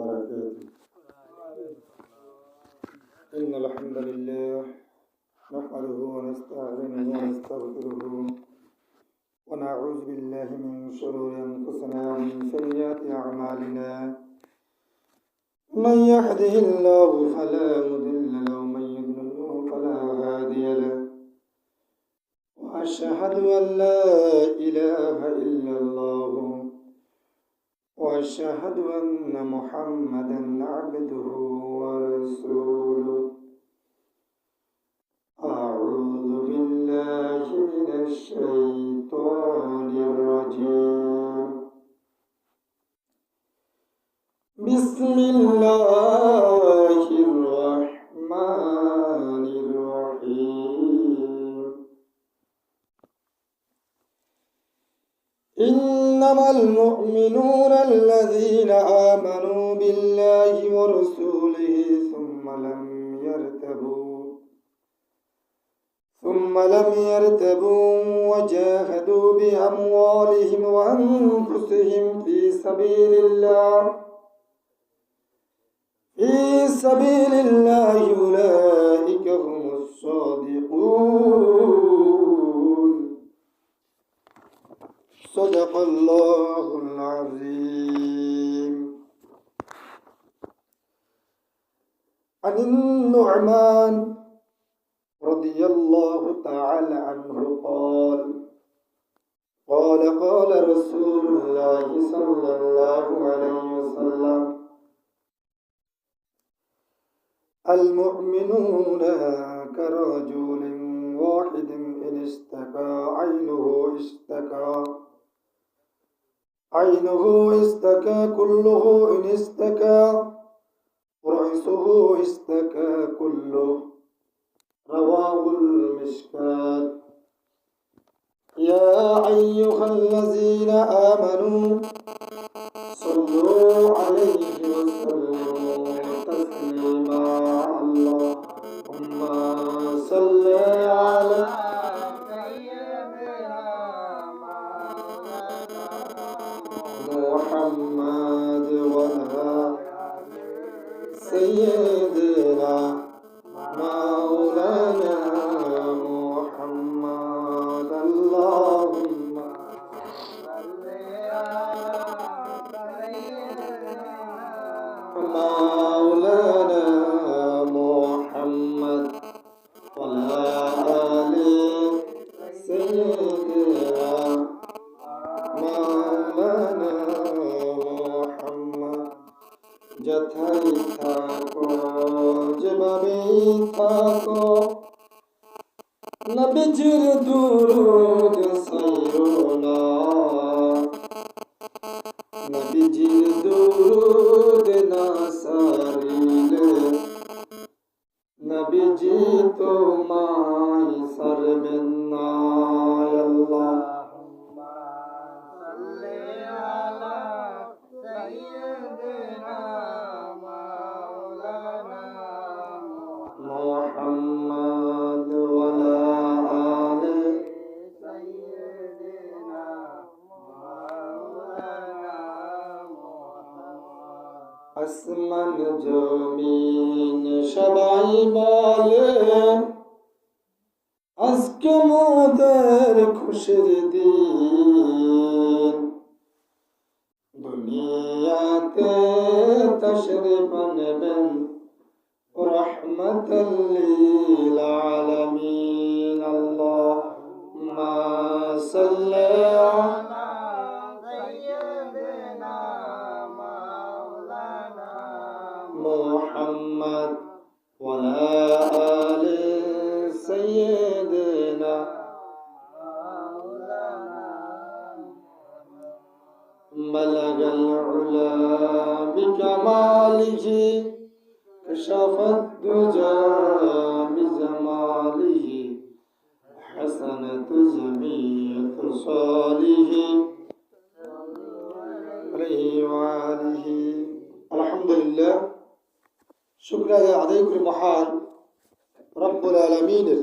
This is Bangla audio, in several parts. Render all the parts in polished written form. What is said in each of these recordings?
وبركاته. إن الحمد لله نحمده ونستعينه ونستغفره ونعوذ بالله من شرور أنفسنا ومن سيئات أعمالنا. من يهده الله فلا مضل له ومن يضلل فلا هادي له. وأشهد أن لا إله إلا الله وأشهد أن محمدا عبده ورسوله. أعوذ بالله من الشيطان الرجيم. بسم الله الرحمن الرحيم. إنما المؤمنون الذين آمنوا بالله ورسوله ثم لم يرتبوا وجاهدوا بأموالهم وأنفسهم في سبيل الله أولئك هم الصادقون. صدق الله العظيم. عن النعمان رضي الله تعالى عنه قال رسول الله صلى الله عليه وسلم: المؤمنون كرجل واحد إن اشتكى عينه اشتكى كله، إن اشتكى رأسه اشتكى كله. رواه المشكات. يا أيها الذين آمنوا صلوا عليه وسلموا تسليما. اللهم صل على محمد وعلى سيدنا مولانا محمد. اللهم صل على مولانا محمد وعلى آل سيدنا مولانا محمد. যথাই থাকো যেভাবেই থাকো, নবীজির দুরূদ সাইরো না, নবীজির দুরূদ না সারিলে নবীজি তোমায় সারবেন না। আল্লাহুম্মা সাল্লি আলা সাইয়্যিদিনা মাওলানা মুহাম্মদ ওয়ালা আলি সাইয়্যিদিনা মাওলানা মুহাম্মদ। আসমান জমিন সবাই বলে আজকে মোদের খুশির দিন, দুনিয়াতে তশরিফ আনবেন রহমাতাল লিল আলামিন। আল্লাহুম্মা সাল্লি আলা সাইয়্যিদিনা মাওলানা মুহাম্মদ ওয়ালা আলি সাইয়্যিদিনা মাওলানা। বালাগাল উলা বিকামালিহি كشفت دجى بجماله حسنت جميع خصاله عليه وآله। আলহামদুলিল্লাহ, শুকরিয়া আদায় করি মহান রব্বুল আলামিনের,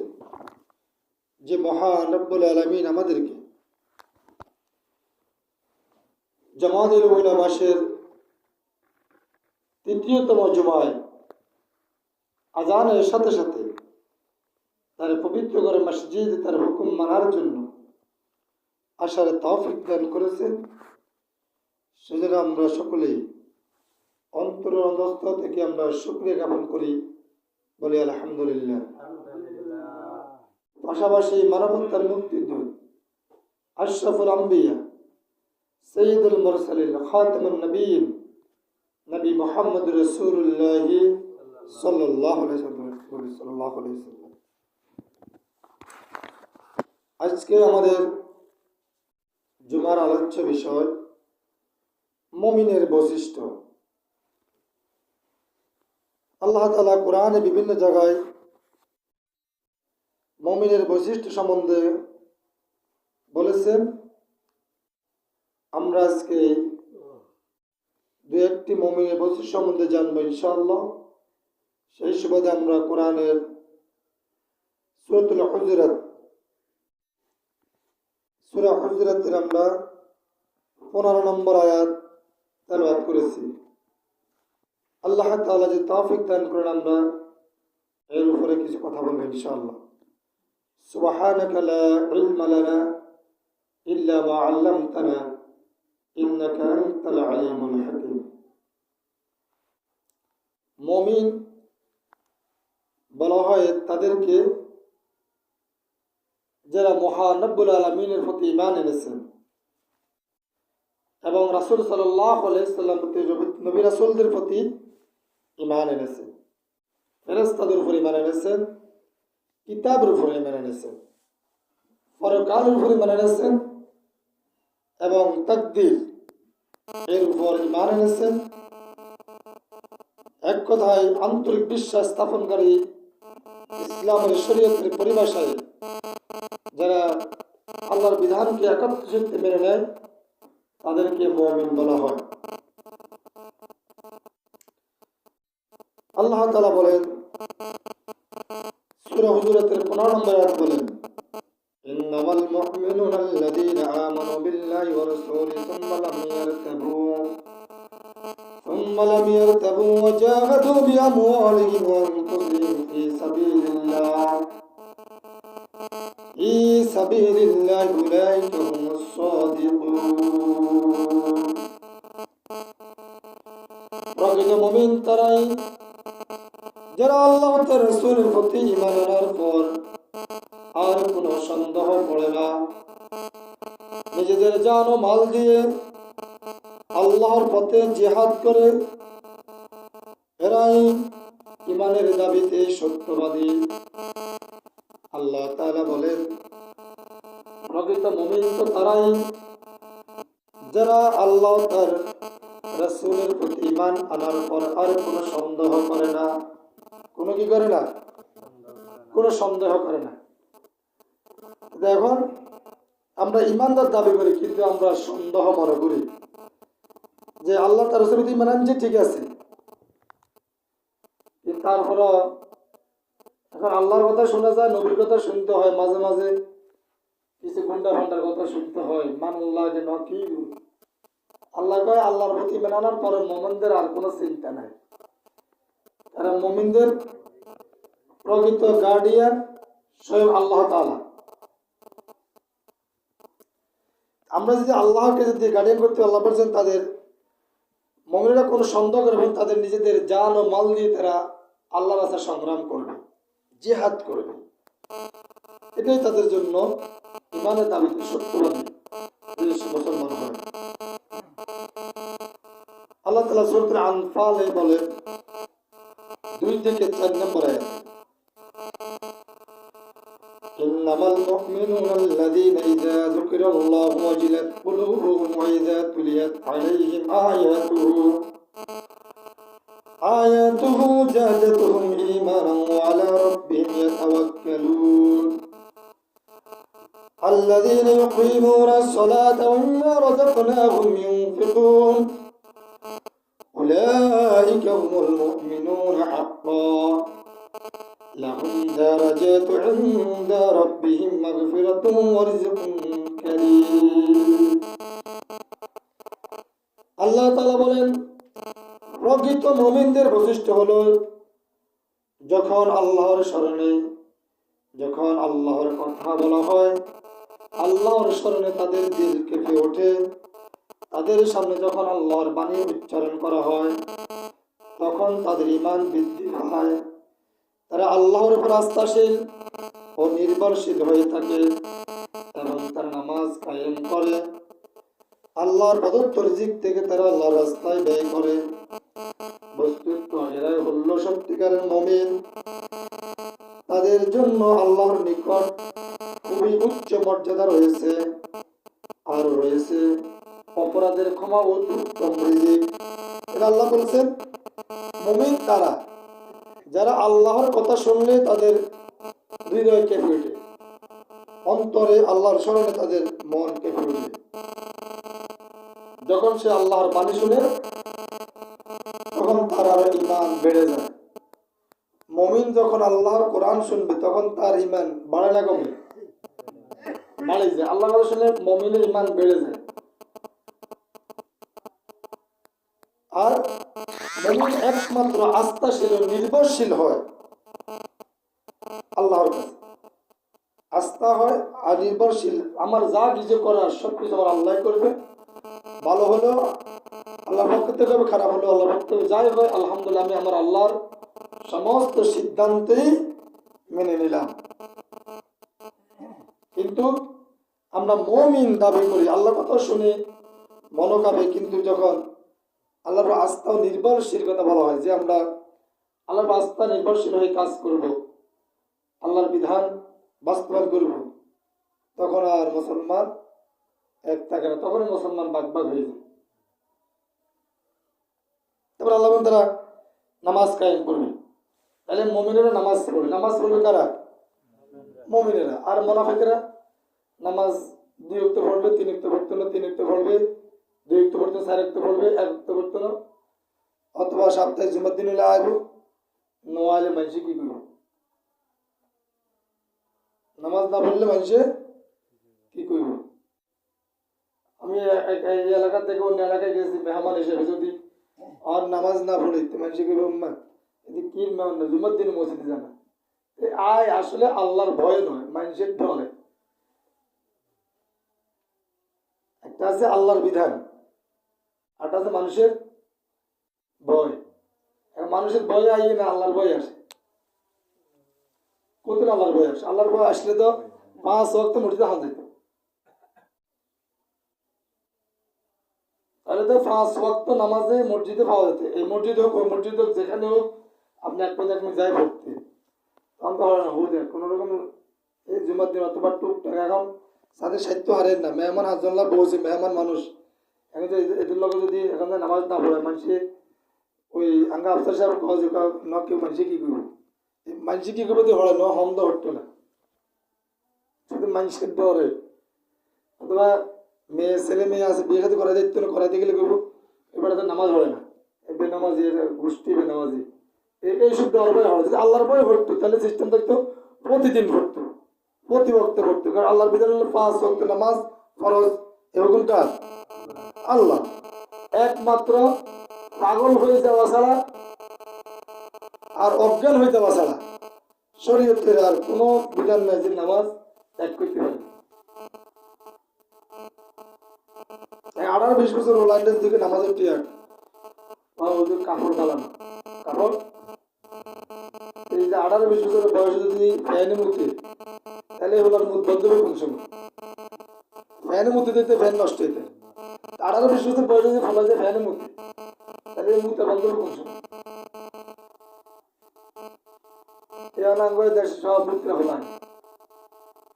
যে মহান রব্বুল আলামিন আমাদেরকে জামাতুল উলামা মাসের তৃতীয়তম জুমায় আজানের সাথে সাথে তার পবিত্র করে মসজিদ তার হুকুম মানার জন্য আসার তৌফিক দান করেছেন। সেজন্য আমরা সকলেই অন্তরের অন্তঃস্থ থেকে আমরা শুকরিয়া জ্ঞাপন করি, বলি আলহামদুলিল্লাহ। পাশাপাশি মানবতার মুক্তিদূত আশরাফুল আম্বিয়া সৈয়দুল মুরসালিন খাতামুন নবীন নবী মুহাম্মদ রাসূলুল্লাহ সাল্লাল্লাহু আলাইহি ওয়াসাল্লাম। আজকে আমাদের জুমার আলোচ্য বিষয় মুমিনের বৈশিষ্ট্য। আল্লাহ তাআলা কোরআনে বিভিন্ন জায়গায় মুমিনের বৈশিষ্ট্য সম্বন্ধে বলেছেন। আমরা আজকে দু একটি মুমিনের বৈশিষ্ট্য সম্বন্ধে জানবো ইনশাআল্লাহ। সেই সুবাদে আমরা কোরআনের সূরাতুল হুজুরাত সূরা হুজুরাতের আমরা 15 নম্বর আয়াত তেলাওয়াত করেছি। আল্লাহ তাআলা যে তৌফিক দান করেন আমরা এর উপরে কিছু কথা বলবো ইনশাআল্লাহ। সুবহানাকা লা ইলমা লানা ইল্লা মা 'আল্লামতানা ইন্নাকা আনতাল আলিমুল হাকীম। মুমিন বলা হয় তাদেরকে যারা মহান রব্বুল আলামিনের প্রতি ঈমান এনেছেন এবং রাসূল সাল্লাল্লাহু আলাইহি সাল্লাম নবী রাসূলদের প্রতি ঈমান এনেছেন, ফেরেশতাদের উপর ঈমান এনেছেন, কিতাবের উপর ঈমান এনেছেন, পরকালের উপর ঈমান এনেছেন এবং তাকদীর এর উপর ঈমান এনেছেন। এক কথায় আন্তরিক বিশ্বাস স্থাপনকারী ইসলামের শরীয়তের পরিভাষায় যারা আল্লাহর বিধানকে একত্রিত মেনে নেয় তাদেরকে মুমিন বলা হয়। আল্লাহ তাআলা বলেন সূরা হুজুরাতের 15 নম্বর আয়াত বলেন, ইন্নামাল মুমিনুনা আল্লাযীনা আমানু বিল্লাহি ওয়া রাসূলিহি ثم لم يرتبوا وجاهدوا بأموالهم وأنفسهم في سبيل الله أولئك هم الصادقون। প্রকৃত মুমিন তারাই যারা আল্লাহ ও তার রাসূলের প্রতি ঈমান আনার পর আর কোনো সন্দেহ করে না, নিজেদের জান ও মাল দিয়ে আল্লাহর পথে জিহাদ করে, এরাই ঈমানের দাবিতে সত্যবাদী। আল্লাহ তাআলা বলেন প্রকৃত মুমিন তো তারাই যারা আল্লাহ তার রাসূলের প্রতি ঈমান আনার পর আর কোনো সন্দেহ করে না। কোনো কি করে না? কোনো সন্দেহ করে না। এখন আমরা ঈমানদার দাবি করি কিন্তু আমরা সন্দেহ মনে করি যে আল্লাহ তার রাসূলের প্রতি ঈমান আনছে, ঠিক আছে, কিন্তু তারপর এখন আল্লাহর কথা শোনা যায়, নবীর কথা শুনতে হয়, মাঝে মাঝে কিছু ঘন্টা ঘন্টার কথা শুনতে হয়। মানাল্লাহ যে নকি আল্লাহ কয় আল্লাহর প্রতি ঈমান আনার পরে মুমিনদের আর কোনো চিন্তা নাই, কারণ মুমিনদের প্রকৃত গার্ডিয়ান স্বয়ং আল্লাহ তাআলা। আমরা যদি আল্লাহকে যদি গার্ডিয়ান করতে আল্লাহ বলছেন, তাদের মুমিনরা কোনো সন্দেহ করবেন, তাদের নিজেদের জান ও মাল দিয়ে তারা আল্লাহর রাস্তায় সংগ্রাম করবে, জিহাদ করবে। এটাই তাদের জন্য ঈমানের দাবিতে সত্যবাদী মুসলমান হয়। আল্লাহ তাআলা সূরা আনফালে বলেন 2 থেকে 4 নম্বর আয়াত, ইন্নামাল মুমিনুনা আল্লাযীনা ইযা যুকিরাল্লাহু ওয়াজিলাত কুলুবুহুম ওয়া ইযা তুলিয়াত আলাইহিম আয়াতুহু জাদাতুহুম ঈমানান ওয়া আলা রাব্বিহিম ইয়াতাওয়াক্কালুন الذين يقيمون الصلاة ومما رزقناهم ينفقون أولئك هم المؤمنون حقا لهم درجات عند ربهم مغفرة ورزق كريم। আল্লাহ তাআলা বলেন প্রকৃত মুমিনদের বৈশিষ্ট্য হলো যখন আল্লাহর স্মরণে, যখন আল্লাহর কথা বলা হয়, আল্লাহর স্মরণে তাদের দিল কেঁপে ওঠে, তাদের সামনে যখন আল্লাহর বাণী উচ্চারণ করা হয় তখন তাদের ঈমান বৃদ্ধি পায়, তারা আল্লাহর উপর আস্থাশীল ও নির্ভরশীল হয়ে থাকে এবং তারা নামাজ কায়েম করে, আল্লাহর প্রদত্ত রিজিক থেকে তারা আল্লাহর রাস্তায় ব্যয় করে। বস্তুত এরাই হলো সত্যিকারের মুমিন। তাদের জন্য আল্লাহর নিকট খুবই উচ্চ মর্যাদা রয়েছে, আর রয়েছে অপরাধের ক্ষমা ও উত্তম রিজিক। এটা আল্লাহ বলছেন মুমিন তারা যারা আল্লাহর কথা শুনলে তাদের হৃদয় কেঁপে ওঠে, অন্তরে আল্লাহর স্মরণে তাদের মন কেঁপে ওঠে। যখন সে আল্লাহর বাণী শুনে তখন তার আর ঈমান বেড়ে যায়। মুমিন যখন আল্লাহর কোরআন শুনবে তখন তার ঈমান বাড়ে না কমে? বাড়ে যায়। আল্লাহর কথা শুনে মুমিনের ঈমান বেড়ে যায়। আর মুমিন একমাত্র আস্থাশীল ও নির্ভরশীল হয় আল্লাহর কাছে, আস্থা হয় আর নির্ভরশীল। আমার যা কিছু করার সবকিছু আমার আল্লাহ করবে, ভালো হলো আল্লাহর পক্ষ থেকে হবে, খারাপ হলো আল্লাহর পক্ষ থেকে, যাই হয় আলহামদুলিল্লাহ আমি আমার আল্লাহর সমস্ত সিদ্ধান্তেই মেনে নিলাম। কিন্তু আমরা মুমিন দাবি করি, আল্লাহর কথা শুনে মনোকাবে, কিন্তু যখন আল্লাহর আস্থা ও নির্ভরশীল কথা বলা হয় যে আমরা আল্লাহর আস্থা নির্ভরশীল হয়ে কাজ করব, আল্লাহর বিধান বাস্তবায়ন করব, তখন আর মুসলমান এক থাকে না, তখন মুসলমান ভাগ ভাগ হয়ে যায়। তারপর আল্লাহ তারা নামাজ কায়েম করবে, তাহলে মুমিনেরা নামাজ পড়বে। নামাজ পড়বে কারা? মুমিনেরা। আর মুনাফিকরা নামাজ 2 ওয়াক্ত পড়বে, 3 ওয়াক্ত পড়তো না, 3 ওয়াক্ত পড়বে, 2 ওয়াক্ত পড়তো, 4 ওয়াক্ত পড়বে, 1 ওয়াক্ত পড়তো না, অথবা সপ্তাহে জুমার দিন হলে আইব, নোয়ালে মানুষে কি করবে? নামাজ না পড়লে মানুষে কি করবে? আমি এই এলাকা থেকে অন্য এলাকায় গেছি মেহমান হিসেবে, যদি আর নামাজ না পড়ে মানুষে কি করবে? এদিকে কি মেহমান না, জুমার দিন মসজিদে জানা আয়, আসলে আল্লাহর ভয় নয়, মানুষের ঢলে। একটা আছে আল্লাহর বিধান, আর আছে মানুষের ভয়। মানুষের ভয় আইয়ে না, আল্লাহর ভয় আসে। কত আল্লাহর ভয় আসে? আল্লাহর ভয় আসলে তো 5 ওয়াক্ত মসজিদে হাল দিত, তাহলে তো 5 ওয়াক্ত নামাজে মসজিদে পাওয়া যেত। এই মসজিদ হোক, ওই মসজিদ হোক, যেখানে হোক, আপনি এক পর্যায়ে আপনি যাই ভর্তি, তখন তো হয় না হুদে কোন রকম এই জুমার দিন অথবা টুকটাক। এখন সাথে সাহিত্য হারেন না, মেহমান হাজল্লাহ বলছে, মেহমান মানুষ এখন এদের লোক যদি এখন নামাজ না পড়ে, মানুষে ওই আঙ্গা আফসার সাহেব ন কেউ মানুষে কি করবে? মানুষে কি করবে? হরে ন হমদ হতো না, শুধু মানুষের ডরে। অথবা ছেলে মেয়ে আছে, বিয়ে সাথে করা যাইতো না, করাইতে গেলে করবো এবার নামাজ হয় না, বেনামাজি, গোষ্ঠী বেনামাজি, এইসব ডর ভয় হয়। যদি আল্লাহর ভয় ভরতো তাহলে সিস্টেম থাকতো প্রতিদিন ভরতো, প্রতি বক্তে ভরতো। কারণ আল্লাহর বিধান হলো 5 ওয়াক্ত নামাজ ফরজ, এরকম কাজ আল্লাহ। একমাত্র পাগল হয়ে যাওয়া ছাড়া আর অজ্ঞান হয়ে যাওয়া ছাড়া শরীয়তের আর কোনো বিধান নাই যে নামাজ ত্যাগ করতে হবে। 18-20 বছর ওলাইন্ডের দিকে নামাজের টিয়ার কাপড় পালানো, কাপড় এই যে 18-20 বছরের বয়সে যদি ফ্যানে মুতে, তাহলে ওনার মুখ বন্ধ হবে কোন সময়? ফ্যানে মুতে দিতে ফ্যান নষ্ট হইতে। 18-20 বছর বয়সে যদি ফলা যায় ফ্যানে মুতে, তাহলে এই মুখটা বন্ধ হবে কোন সময়? দেশে সব মুক্তি হল না,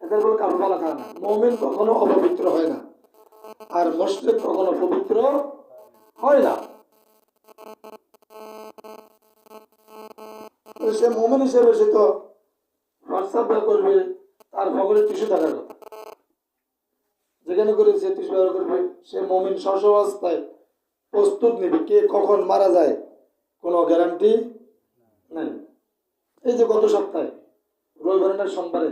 এদের কোনো কাপড় পালা খায় না। মুমিন কখনো অপবিত্র হয় না, আর মুশরিক কখনো পবিত্র হয় না। সে মুমিন হিসেবে সে তো হোয়াটসঅ্যাপ করবে, তার ভগলের টিস্যু থাকার কথা, যেখানে করে সে টিস্যু ব্যবহার করবে। সে মুমিন সর্বাবস্থায় প্রস্তুত নেবে, কে কখন মারা যায় কোনো গ্যারান্টি নাই। এই যে গত সপ্তাহে রবিবার সোমবারে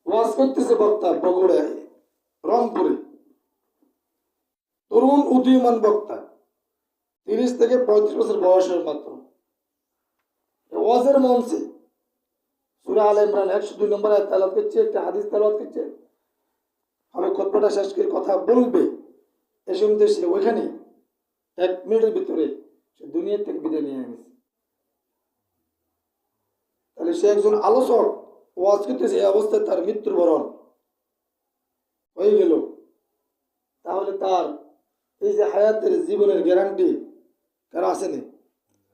ওয়াজ করতেছে বক্তা বগুড়ায়, রংপুরে, তরুণ উদীয়মান বক্তা, 30 থেকে 35 বছর বয়সের মাত্র, ওয়াজের মঞ্চে সূরা আলে ইমরান 102 নম্বর আয়াত তেলাওয়াত করছে, একটা হাদিস তেলাওয়াত করছে, আমি খুতবাটা শেষ করে কথা বলবে এ শুনতে সে ওইখানে 1 মিনিটের ভিতরে সে দুনিয়া থেকে বিদায় নিয়ে গেছে। তাহলে সে একজন আলোচক, ওয়াজ করতেছে, এই অবস্থায় তার মৃত্যুবরণ হয়ে গেল, তাহলে তার এই যে হায়াতের জীবনের গ্যারান্টি কারো আসেনি।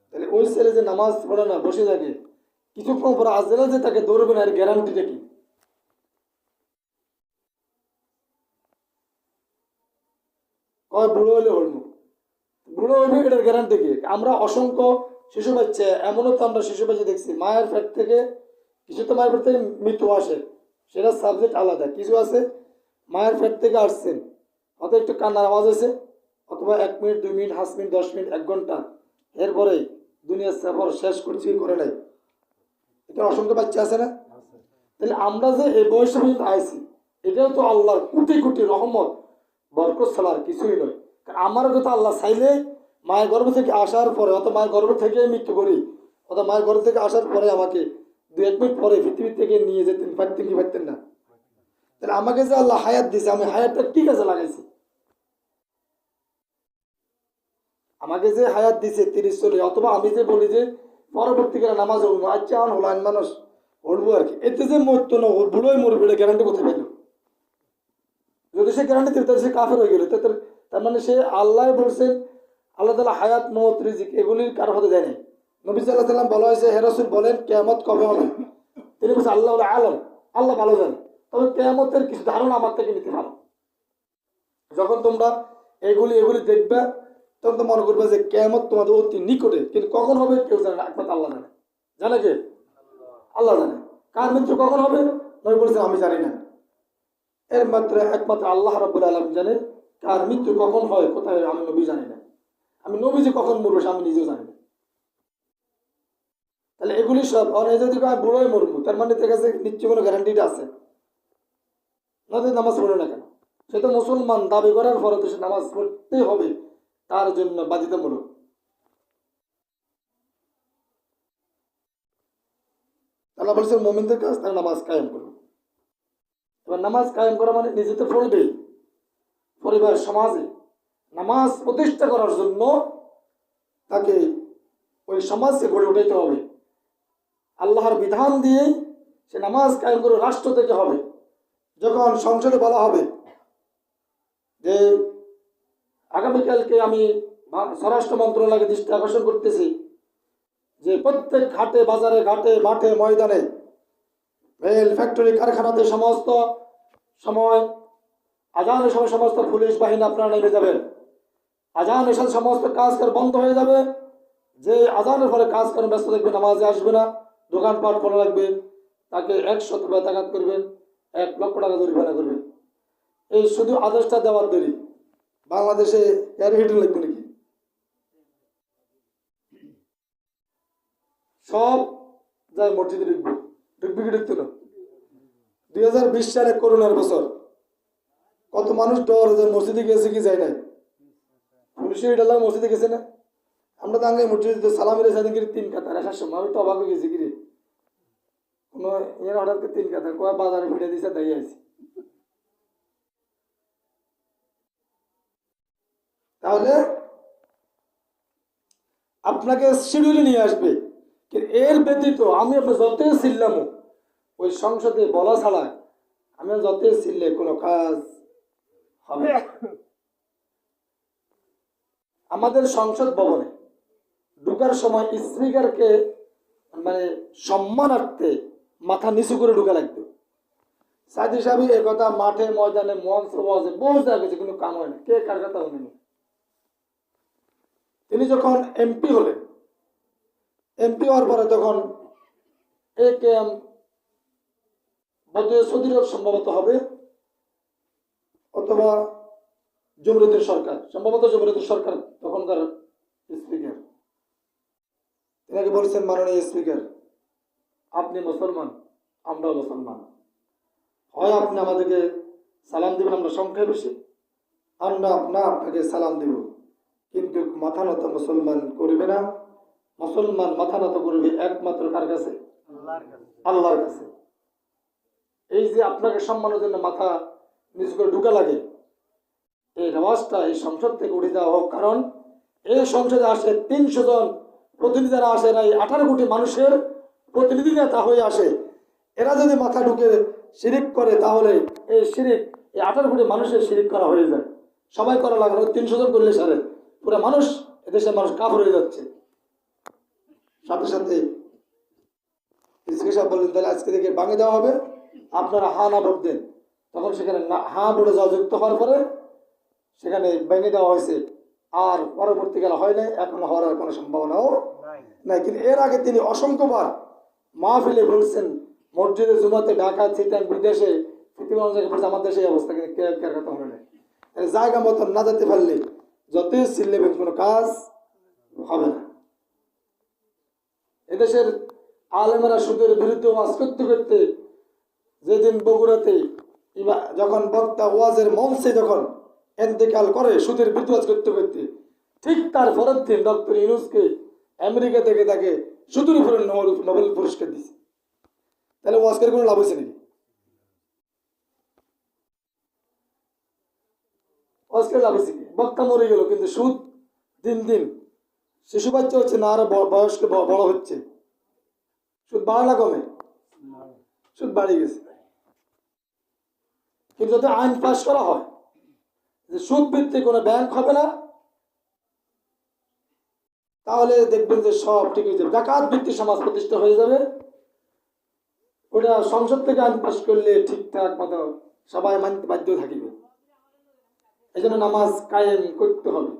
তাহলে ওই ছেলে যে নামাজ পড়ে না, বসে থাকে, কিছুক্ষণ পরে আজরাইল যে তাকে ধরবে না, এর গ্যারান্টিটা কি? কয় বুড়ো হলে হল, বুড়ো হইবে, এটার গ্যারান্টি কি? আমরা অসংখ্য শিশু বাচ্চা, এমনও তো আমরা শিশু বাচ্চা দেখছি মায়ের পেট থেকে, কিছু তো মায়ের পেট থেকে মৃত্যু আসে, সেটা সাবজেক্ট আলাদা। কিছু আছে মায়ের পেট থেকে আসছেন, হয়তো একটু কান্নার আওয়াজ আছে, অথবা 1 মিনিট 2 মিনিট 5 মিনিট 10 মিনিট 1 ঘন্টা, এরপরে দুনিয়ার সফর শেষ করছি করে নাই, এটা অসংখ্য বাচ্চা আছে না? তাহলে আমরা যে এই বয়সে পর্যন্ত আইছি, এটাও তো আল্লাহর কোটি কোটি রহমত, বরকত ছাড়া আর কিছুই নয়। কারণ আমার কথা আল্লাহ চাইলে মায়ের গর্ভ থেকে আসার পরে, অথবা মায়ের গর্ভ থেকে মৃত্যু করি, অথবা মায়ের গর্ভ থেকে আসার পরে আমাকে 2-1 মিনিট পরে পৃথিবী থেকে নিয়ে যেতেন, পারতেন কি পারতেন না? তাহলে আমাকে যে আল্লাহ হায়াত দিয়েছে, আমি হায়াতটা কি কাজে লাগাইছি? আমাকে যে হায়াত দিছে 30-40, অথবা আমি যে বলি যে পরবর্তীকালে নামাজ হবো, আচ্ছা আমার হলাইন মানুষ উঠবো আর কি, এতে যে মরতো না, বুড়োই মরবে, এটা গ্যারান্টি কোথায় পাইল? যদি সে গ্যারান্টি দিত তাহলে সে কাফের হয়ে গেল। তার মানে সে আল্লাহ বলছেন, আল্লাহ তাআলা হায়াত, মওত, রিজিক এগুলির কারো হাতে দেয় নাই। নবী সাল্লাল্লাহু আলাইহি ওয়াসাল্লাম বলা হয়েছে, হে রাসূল বলেন কিয়ামত কবে হবে? তিনি বলছেন আল্লাহ আলম, আল্লাহ ভালো জানে, তবে কিয়ামতের কিছু ধারণা আমার থেকে নিতে পারো। যখন তোমরা এগুলি দেখবে, তখন তো মনে করবে যে কিয়ামত তোমাদের অতি নিকটে, কিন্তু কখন হবে কেউ জানে না, একমাত্র আল্লাহ জানে। জানে কে? আল্লাহ জানে। কার মৃত্যু কখন হবে নবী বলেছেন আমি জানি না, এর মাত্র একমাত্র আল্লাহ রাব্বুল আলামিন জানে কার মৃত্যু কখন হয়, কোথায়, আমি নবী জানি না। আমি নবী যে কখন মরবো আমি নিজেও জানি না। তাহলে এগুলি সব যদি বুড়োই মরবো, তার মানে তার কাছে নিশ্চয় কোনো গ্যারান্টিটা আছে না? নামাজ পড়ে না কেন? সে তো মুসলমান দাবি করার পরে তো সে নামাজ পড়তেই হবে, তার জন্য বাধ্যতামূলক। আল্লাহ বলছেন মুমিনদের কাছে তারা নামাজ কায়েম করবে। এবার নামাজ কায়েম করা মানে নিজে তো পড়বেই, পরিবার সমাজে নামাজ প্রতিষ্ঠা করার জন্য তাকে ওই সমাজকে গড়ে উঠাইতে হবে। আল্লাহর বিধান দিয়ে সে নামাজ কায়েম করে রাষ্ট্র থেকে হবে। যখন সংসদে বলা হবে যে আগামীকালকে আমি স্বরাষ্ট্র মন্ত্রণালয়কে দৃষ্টি আকর্ষণ করতেছি যে প্রত্যেক ঘাটে, বাজারে, ঘাটে, মাঠে, ময়দানে, রেল, ফ্যাক্টরি, কারখানাতে সমস্ত সময় আজানের সময় সমস্ত পুলিশ বাহিনী আপনারা নেমে যাবেন। আজানের সাথে সমস্ত কাজ বন্ধ হয়ে যাবে। যে আজানের ফলে কাজ করেন ব্যস্ত থাকবে, নামাজে আসবে না, দোকানপাট খোলা রাখবে, তাকে 100 ব্যথাঘাত করবেন, 1 লক্ষ টাকা জরিমানা করবেন। এই শুধু আদেশটা দেওয়ার দেরি, বাংলাদেশে এর হিডেন লাগবে নাকি? সব যায় মসজিদে ঢুকবে কি ঢুকতো না? 2020 সালে করোনার বছর কত মানুষ ডর মসজিদে গেছে কি যায় নাই, পুলিশের ডালা মসজিদে গেছে না? আমরা তো আগে মসজিদে সালামের সাথে 3 কাতার আসার সময় আমি তো অবাক হয়ে গেছি, কিরে কোনো এর হঠাৎ 3 কাতার কয় বাজারে ফিরে দিছে, তাই আছি। তাহলে আপনাকে শিডিউলে নিয়ে আসবে, এর ব্যতীত আমি আপনার যতই ছিলাম ওই সংসদে বলা ছাড়া আমি যতই ছিললে কোনো কাজ হবে। আমাদের সংসদ ভবনে ঢুকার সময় স্পিকারকে মানে সম্মানার্থে মাথা নিচু করে ঢুকা লাগবে। সাইদি সাহেব এই কথা মাঠে, ময়দানে, মঞ্চ, ওয়াজে বহু জায়গায় কোনো কাম হয় না, কে কার কথা শুনেনি। তিনি যখন এমপি হলেন, এমপি হওয়ার পরে তখন AKM সৌদির সম্ভবত হবে, অথবা জমহুরিয়তের সরকার, সম্ভবত জমহুরিয়তের সরকার তখনকার স্পিকার, তিনাকে বলছেন মাননীয় স্পিকার আপনি মুসলমান, আমরাও মুসলমান, হয় আপনি আমাদেরকে সালাম দিবেন আমরা সংখ্যায় বেশি, না আপনাকে সালাম দিব, কিন্তু মাথা নত মুসলমান করবে না। মুসলমান মাথা নত করবে একমাত্র কার কাছে? আল্লাহর কাছে। এই যে আপনাকে সম্মানের জন্য মাথা নিচু করে ঢুকা লাগে, এই রেওয়াজটা এই সংসদ থেকে উঠে দেওয়া হোক। কারণ এই সংসদে আসে 300 জন প্রতিনিধি, যারা আসে না এই 18 কোটি মানুষের প্রতিনিধি নেতা হয়ে আসে। এরা যদি মাথা ঢুকে শিরিক করে, তাহলে এই শিরিক এই 18 কোটি মানুষের শিরিক করা হয়ে যায়। সবাই করা লাগে না, 300 জন করলে সারে পুরো মানুষ, এদেশের মানুষ কাফের হয়ে যাচ্ছে। সাথে সাথে সাহেব বললেন, তাহলে আজকে থেকে ভাঙে দেওয়া হবে, আপনারা হা না ভোট দেন। তখন সেখানে হা ভোটে যাওয়া যুক্ত হওয়ার পরে সেখানে ভেঙে দেওয়া হয়েছে। আর পরবর্তীকালে হয় নাই, এখন হওয়ার আর কোনো সম্ভাবনাও নাই। কিন্তু এর আগে তিনি অসংখ্যবার মাহফিলে বলছেন, মসজিদে জুমাতে, ঢাকা, চিটাং, বিদেশে, পৃথিবীর অনেক জায়গায় বলছে আমার দেশে এই অবস্থা, কিন্তু কেয়ার কথা হলো না। জায়গা মতন না যেতে পারলে যতই চিল্লেবেন কোনো কাজ হবে না। এদেশের আলেমেরা সুদের বিরুদ্ধে ওয়াজ করতে করতে, যেদিন বগুড়াতে যখন বক্তা ওয়াজের মঞ্চে যখন এন্তেকাল করে সুদের বিরুদ্ধে ওয়াজ করতে করতে, ঠিক তার পরের দিন ডক্টর ইউনূসকে আমেরিকা থেকে তাকে সুদের উপরে নোবেল পুরস্কার দিয়েছে। তাহলে ওয়াজ করে কোনো লাভ হয়েছে নাকি? ওয়াজ করে লাভ হয়েছে কি? বক্তা মরে গেল, কিন্তু সুদ দিন দিন শিশু বাচ্চা হচ্ছে না, আরো বয়স্ক বড় হচ্ছে। সুদ বাড়ে না কমে? সুদ বাড়ে গেছে। কিন্তু যদি আইন পাস করা হয় যে সুদ ভিত্তিক কোনো ব্যাংক হবে না, তাহলে দেখবেন যে সব ঠিক হয়ে যাবে, জাকাত ভিত্তিক সমাজ প্রতিষ্ঠা হয়ে যাবে। ওটা সংসদ থেকে আইন পাস করলে ঠিকঠাক মতো সবাই মানতে বাধ্য থাকিবে। এই জন্য নামাজ কায়েম করতে হবে।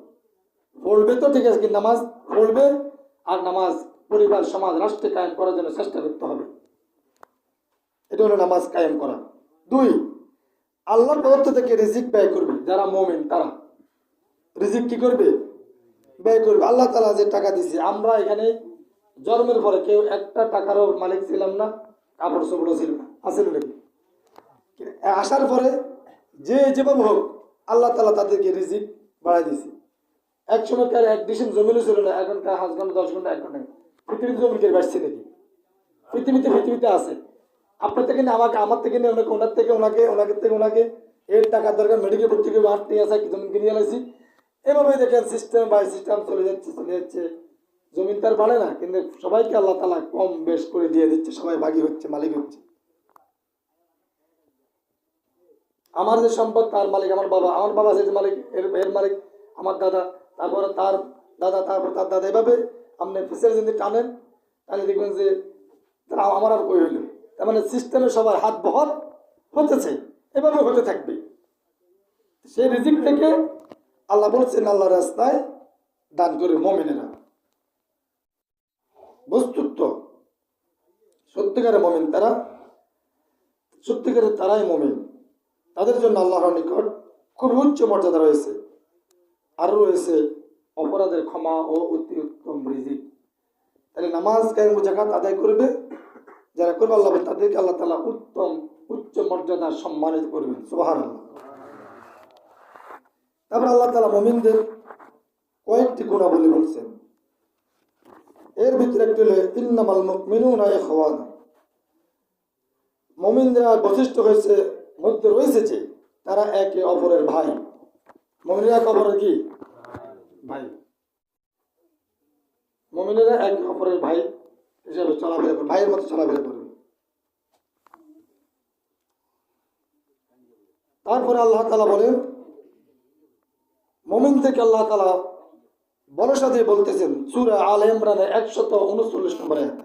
পড়বে তো ঠিক আছে, কিন্তু নামাজ পড়বে, আর নামাজ পরিবার, সমাজ, রাষ্ট্রে কায়েম করার জন্য চেষ্টা করতে হবে। এটা হলো নামাজ কায়েম করা। 2, আল্লাহর পদার্থ থেকে রিজিক ব্যয় করবে। যারা মুমিন তারা রিজিক কি করবে? ব্যয় করবে। আল্লাহ তাআলা যে টাকা দিয়েছে, আমরা এখানে জন্মের পরে কেউ একটা টাকারও মালিক ছিলাম না, কাপড় চোপড়ও ছিল না, আসলে নাকি? আসার পরে যে যেভাবে হোক আল্লাহ তাআলা তাদেরকে রিজিক বাড়াই দিয়েছে। এক সময়কার এক ডিসিম জমিনও ছিল না, এখনকার 5 ঘন্টা 10 ঘন্টা 1 ঘন্টা। পৃথিবীতে জমি কে বাড়ছে নাকি? পৃথিবীতে আছে। আপনার থেকে নিয়ে আমাকে, আমার থেকে নিয়ে ওনাকে, ওনার থেকে ওনাকে, ওনাকে থেকে ওনাকে, এর টাকার দরকার, মেডিকেল ভর্তি করে আট নিয়ে আসা, জমিন কিনে আলাইছি। এভাবে দেখেন সিস্টেম বাই সিস্টেম চলে যাচ্ছে। জমিন তার বাড়ে না, কিন্তু সবাইকে আল্লাহ তাআলা কম বেশ করে দিয়ে দিচ্ছে, সবাই ভাগী হচ্ছে, মালিক হচ্ছে। আমার যে সম্পদ তার মালিক আমার বাবা, আমার বাবা যে মালিক, এর মালিক আমার দাদা, তারপরে তার দাদা, তারপর তার দাদা। এভাবে আপনি পিছের যদি টানেন, তাহলে দেখবেন যে তারা আমার আর কই হইল। তার মানে সিস্টেমে সবার হাত বহর হতেছে, এভাবে হতে থাকবে। সেই রিজিক থেকে আল্লাহ বলছেন আল্লাহর রাস্তায় দান করে মুমিনেরা। বস্তুত সত্যিকারের মুমিন তারা, সত্যিকারের তারাই মুমিন। তাদের জন্য আল্লাহর নিকট খুব উচ্চ মর্যাদা রয়েছে। আরও রয়েছে অপরাধের ক্ষমা ও অতি উত্তম রিজিক। তাহলে নামাজ কায়েম যাকাত আদায় করবে যারা করবে, আল্লাহ তাদেরকে আল্লাহ তাআলা উত্তম উচ্চ মর্যাদা সম্মানিত করবেন। সুবহানাল্লাহ। তারপর আল্লাহ তাআলা মুমিনদের কয়েকটি গুণাবলী বলছেন। এর ভিতরে একটি হলো ইন্নামাল মুমিনুনা ইখওয়ানা। মুমিনরা বৈশিষ্ট্য হয়েছে, মধ্যে রয়েছে যে তারা একে অপরের ভাই। মুমিনরা একে অপরের কি? ভাই। মুমিনেরা একে অপরের ভাই হিসেবে চলাফেরা করবে, ভাইয়ের মতো চলাফেরা করবে। তারপরে আল্লাহ তাআলা বলেন, মুমিন থেকে আল্লাহ তাআলা ভরসা দিয়ে বলতেছেন সূরা আলে ইমরানের 139 নম্বর আয়াতে,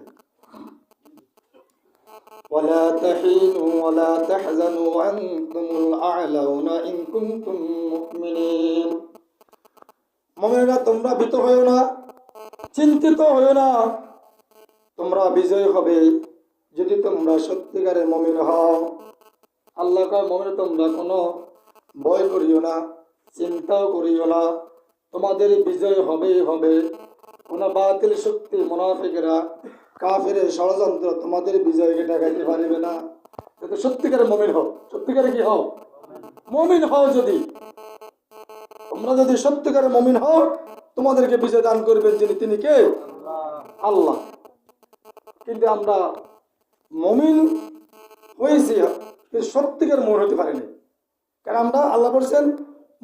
ওয়ালা তাহিনু ওয়ালা তাহজানু আনতুমুল আ'লাউনা ইন কুনতুম মুমিনিন। মুমিনেরা তোমরা ভীত হয়ো না, চিন্তিত হয়ো না, তোমরা বিজয় হবে যদি তোমরা সত্যিকারের মুমিন হও। আল্লাহ কয় মুমিন তোমরা কোনো ভয় করিও না, চিন্তাও করিও না, তোমাদের বিজয় হবেই হবে। কোনো বাতিল শক্তি, মুনাফিকরা, কাফেরের ষড়যন্ত্র তোমাদের বিজয়কে ঠেকাইতে পারবে না। সত্যিকারের মুমিন হও। সত্যিকারে কি হও? মুমিন হও যদি, তোমরা যদি সত্যিকারের মুমিন হও তোমাদেরকে বিজয় দান করবেন যিনি, তিনি কে? আল্লাহ। কিন্তু আমরা মুমিন হয়েছি কিন্তু সত্যিকার মুমিন হতে পারিনি। কারণ আমরা, আল্লাহ বলছেন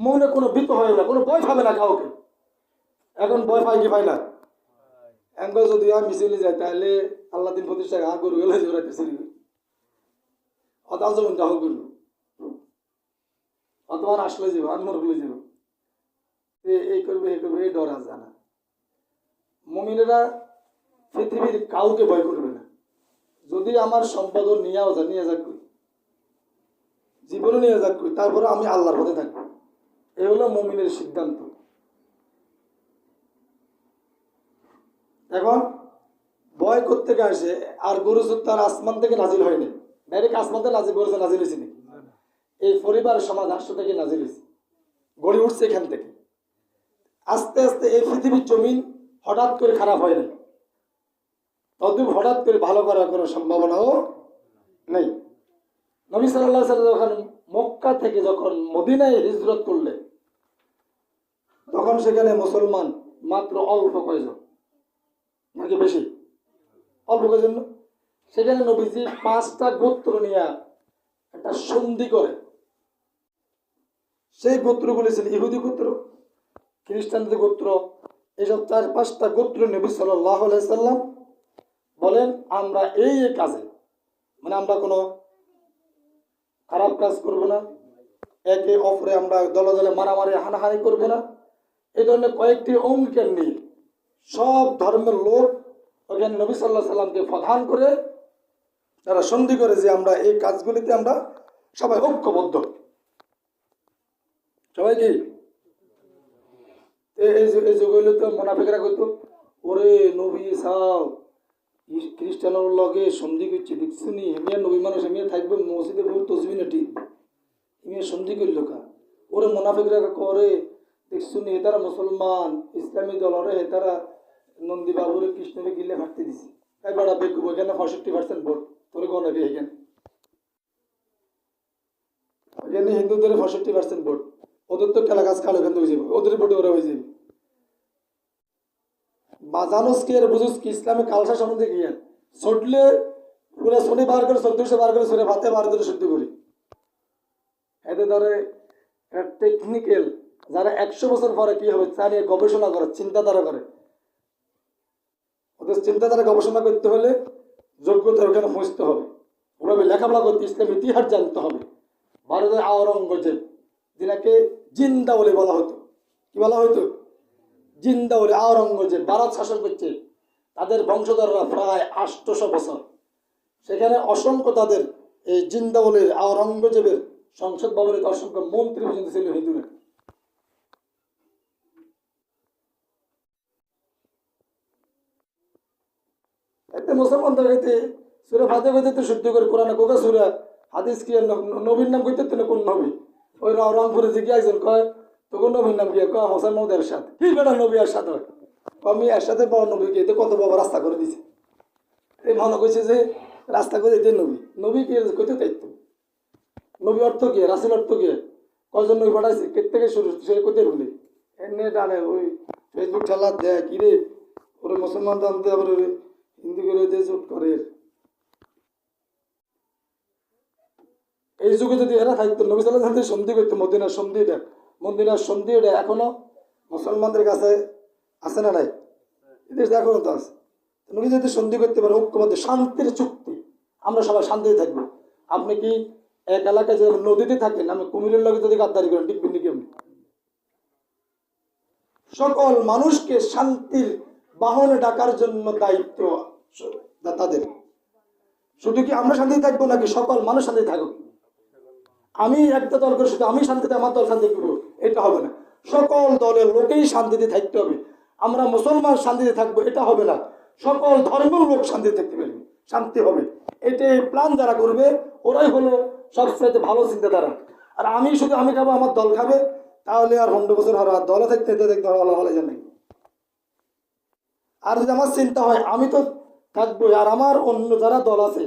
মনে কোনো ভীত হয় না, কোনো ভয় পাবে না কাউকে। এখন ভয় পাই কি পাই না? এঙ্গ যদি আমি মিছিলে যাই তাহলে আল্লাহ দিন প্রতিষ্ঠা গরু গেলে জোড়াইতেছিল অত যেমন যাহ করল অতবার আসলে যাব আর মরগুলো যাব, এই করবে এই করবে, এই ডর আছে না। মুমিনেরা পৃথিবীর কাউকে ভয় করবে না। যদি আমার সম্পদ নিয়ে যাক জীবনে নিয়ে যাক, তারপরে আমি আল্লাহর পথে থাকবো। এই হলো মুমিনের সিদ্ধান্ত। এখন ভয় করতে আসে আর গরু তার আসমান থেকে নাজিল হয়নি, ডাইরেক্ট আসমান থেকে নাজিল করেছে, নাজিল হয়েছে নাকি? এই পরিবার সমাজ রাষ্ট্র থেকে নাজিল হয়েছে, গড়ে উঠছে এখান থেকে। আস্তে আস্তে এই পৃথিবীর জমিন হঠাৎ করে খারাপ হয়নি, তদ্রুপ হঠাৎ করে ভালো করার কোনো সম্ভাবনাও নেই। নবী সাল্লাল্লাহু আলাইহি ওয়াসাল্লাম যখন মক্কা থেকে যখন মদিনায় হিজরত করলেন, তখন সেখানে মুসলমান মাত্র অল্প কয়জন, নাকি বেশি? অল্প কয়জন। সেখানে নবীজি 5টা গোত্র নিয়ে একটা সন্ধি করে। সেই গোত্রগুলি ছিল ইহুদি গোত্র, খ্রিস্টানদের গোত্র, এইসব 4-5টা গোত্র নবী সাল্লাল্লাহু আলাইহি সাল্লাম বলেন আমরা এই কাজে, মানে আমরা কোনো খারাপ কাজ করব না, একে অপরে আমরা দলে দলে মারামারি হানাহানি করব না, এই ধরনের কয়েকটি অঙ্কের নিয়ে সব ধর্মের লোক ওখানে নবী সাল্লাল্লাহু আলাইহি সাল্লামকে প্রধান করে তারা সন্ধি করে যে আমরা এই কাজগুলিতে আমরা সবাই ঐক্যবদ্ধ। সবাই কি এই যুগ হইলে তো মুনাফিকরা কইতো, ওরে নবী সাহেব খ্রিস্টানের লগে সন্ধি করছে দেখছি নি, এমিয়া নবী মানুষ এমিয়া থাকবে মসজিদে বহু তসবি না ঠিক এমিয়া সন্ধি করিল কা। ওরে মুনাফিকরা করে দেখছি নি, তারা মুসলমান ইসলামী দলরে তারা নন্দী বাবুরে কৃষ্ণরে গিলে ফাটতে দিছে, তাই বেড়া বেকুব এখানে 65% ভোট তোরে গণাবি, এখানে এখানে হিন্দুদের 65% ভোট, ওদের তো খেলা গাছ খালো এখান হয়ে যাবে, ওদের ভোটে ওরা হয়ে যাবে। বাজানোস কি আর বুঝুস কি ইসলামে কালসা সম্বন্ধে গিয়ে ছটলে পুরো শনি বার করে 1400 বার করে সরে ভাতে বার করে শুদ্ধ করি। এতে ধরে টেকনিক্যাল যারা 100 বছর পরে কি হবে তা নিয়ে গবেষণা করে, চিন্তাধারা করে। ওদের চিন্তাধারা গবেষণা করতে হলে যোগ্যতা ওখানে পৌঁছতে হবে, ওরা লেখাপড়া করতে ইসলাম ইতিহাস জানতে হবে। ভারতের আওরঙ্গজেব যিনাকে জিন্দা বলে বলা হতো, কি বলা হতো? জিন্দা বলে। আওরঙ্গজেব ভারত শাসন করছে, তাদের বংশধররা প্রায় 800 বছর। সেখানে অসংখ্য তাদের এই জিন্দা বলে আওরঙ্গজেবের সংসদ ভবনে অসংখ্য মন্ত্রী পর্যন্ত ছিল হিন্দুরা। এতে মুসলমানদের হইতে সুরা ফাতে হইতে তো শুদ্ধ করে কোরআনে কোকা সুরা হাদিস কি নবীর নাম কইতে তো কোন নবী? ওই রংপুরে যে একজন কয় তখন নবীর নাম গিয়ে কয় হোসেন মহম্মদ এরশাদ। কি বেটা নবী এরশাদ হয়? আমি এরশাদের বড় নবী গিয়ে কত বড় রাস্তা করে দিছে। এই মনে কইছে যে রাস্তা করে দিতে নবী, নবী কি কইতে চাইতো? নবী অর্থ কি? রাসূল অর্থ কি? কয়জন নবী পাঠাইছে? কে থেকে শুরু সে কইতে বলি এনে ডানে ওই ফেসবুক ঠেলা দেয় কি রে ওরে মুসলমান জানতে আবার হিন্দু করে চুট করে। এই যুগে যদি এরা থাকতো নবী সাল্লাল্লাহু আলাইহি ওয়াসাল্লাম সন্ধি করতো, মদিনার সন্ধি এটা এখনো মুসলমানদের কাছে আছে না নাই? এদের এখনো তো আছে। নবী যদি সন্ধি করতে পারে ঐক্যবদ্ধ শান্তির চুক্তি, আমরা সবাই শান্তিতে থাকবো। আপনি কি এক এলাকায় যে নদীতে থাকেন, আমি কুমিরের লগে যদি গাদ্দারি করেন টিকবেন নাকি? আপনি সকল মানুষকে শান্তির বাহনে ডাকার জন্য দায়িত্ব তাদের। শুধু কি আমরা শান্তিতে থাকবো নাকি সকল মানুষ শান্তিতে থাকুক? আমি একটা দল করে শুধু আমি শান্তিতে আমার দল শান্তি করবো, এটা হবে না। সকল দলের লোকেই শান্তিতে থাকতে হবে। আমরা মুসলমান শান্তিতে থাকবো এটা হবে না, সকল ধর্মের লোক শান্তিতে থাকতে পারবে, শান্তি হবে। এটাই প্ল্যান যারা করবে ওরাই হলো সবচেয়ে ভালো চিন্তাধারা। আর আমি শুধু আমি খাবো আমার দল খাবে, তাহলে আর 100 বছর হারা দলে থাকতে দেখতে ভালো জানে। আর যদি আমার চিন্তা হয় আমি তো থাকবো আর আমার অন্য যারা দল আছে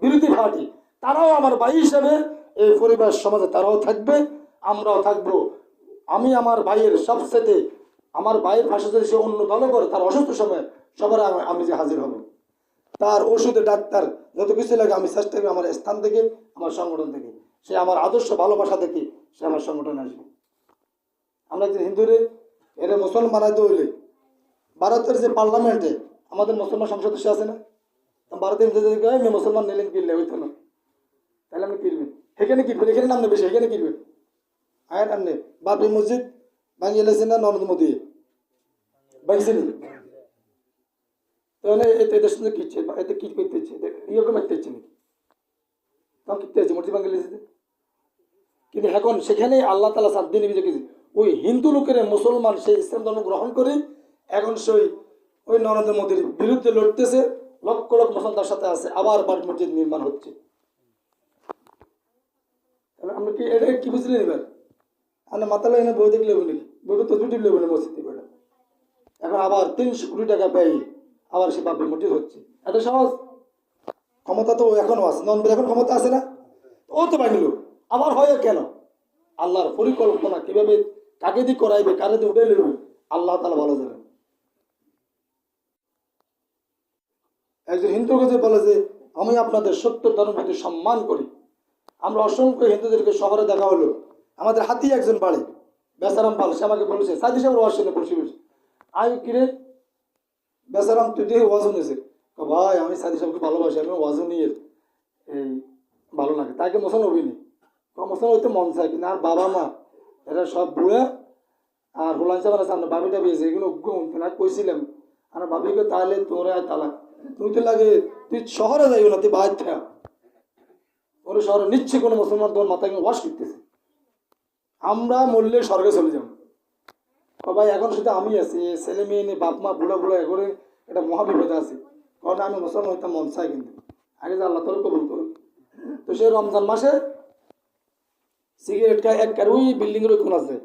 বিরোধী পার্টি তারাও আমার ভাই হিসেবে এই পরিবার সমাজে তারাও থাকবে, আমরাও থাকবো, আমি আমার ভাইয়ের সবচেয়ে আমার ভাইয়ের ভাষা যদি সে অন্য দলে করে তার অসুস্থ সময় সবার আমি যে হাজির হব, তার ওষুধে ডাক্তার যত কিছু লাগে আমি চেষ্টা করি আমার স্থান থেকে, আমার সংগঠন থেকে, সে আমার আদর্শ ভালোবাসা থেকে সে আমার সংগঠনে আসবে। আমরা যে হিন্দুরে এরা মুসলমান বানাইতে হইলে ভারতের যে পার্লামেন্টে আমাদের মুসলমান সংসদ সে আছে না, ভারতের হিন্দুদেরকে আমি মুসলমান নিলেন কিনলে হইতো না, তাহলে আপনি কিনবেন এখানে কিনবেন, এখানে নাম নেবে সেখানে কিনবেন। আয়ের নাম নেই বাবরি মসজিদ ভাঙিয়ে এলেছেন না নরেন্দ্র মোদী ভাঙছেন, তাহলে এদের সঙ্গে কিচ্ছে এতে কি করতে ইচ্ছে ইয়েকে মারতে ইচ্ছে নাকি, তাও কিনতে আছে মসজিদ ভাঙিয়ে এলেছে। কিন্তু এখন সেখানে আল্লাহ তালা সাত দিন নিজেকে ওই হিন্দু লোকের মুসলমান সেই ইসলাম ধর্ম গ্রহণ করে এখন সেই ওই নরেন্দ্র মোদীর বিরুদ্ধে লড়তেছে, লক্ষ লক্ষ মুসলমানদের সাথে আছে, আবার বাবরি মসজিদ নির্মাণ হচ্ছে। আমরা কি এটা কি বুঝলেন এবার? আমরা মাতালে এনে বই দেখলে বলি বই তো দুটি লেবো না মসজিদ বেটা, এখন আবার 300 কোটি টাকা ব্যয় আবার সে বাবরি মসজিদ হচ্ছে। এত সহজ? ক্ষমতা তো এখনো আছে, নন্দের এখন ক্ষমতা আছে না, ও তো বানিল আবার হয় কেন? আল্লাহর পরিকল্পনা কিভাবে কাকে দিয়ে করাইবে কারে দিয়ে উঠে নেবে আল্লাহ তাআলা ভালো জানেন। একজন হিন্দু কাছে বলে যে আমি আপনাদের সত্য ধর্মের প্রতি সম্মান করি। আমরা অসংখ্য হিন্দুদেরকে শহরে দেখা হলো, আমাদের হাতি একজন বাড়ে বেচারাম পাল, সে আমাকে বলেছে সাইদি সাহেব ওয়াজ শুনে বসে বসে, আমি কিরে বেচারাম তুই দিয়ে ওয়াজ শুনেছে, ভাই আমি সাইদি সাহেবকে ভালোবাসি, আমি ওয়াজ নিয়ে এই ভালো লাগে, তাকে মোসান হবিনি মোসান হইতে মন চায়, কিন্তু আর বাবা মা এরা সব বুড়া আর হোলান সাহেব আছে, আমরা বাবিটা বিয়েছে এগুলো কইছিলাম আর বাবিকে তাহলে তোরা তালাক তুই তো লাগে তুই শহরে যাইও না, তুই বাইর থাক, ওরা শহরে নিচ্ছে কোনো মুসলমান তোর মাথায় ওয়াশ করতেছে, আমরা মরলে স্বর্গে চলে যাব। ভাই এখন শুধু আমি আছি, ছেলে মেয়ে নিয়ে বাপ মা বুড়া বুড়া এগোরে একটা মহাবিপদ আছে, কারণ আমি মুসলমান হইতাম মন চাই, কিন্তু আগে যে আল্লাহ তোর কবুল করুন। তো সে রমজান মাসে সিগারেট খায় এক কার ওই বিল্ডিং এর কোন আছে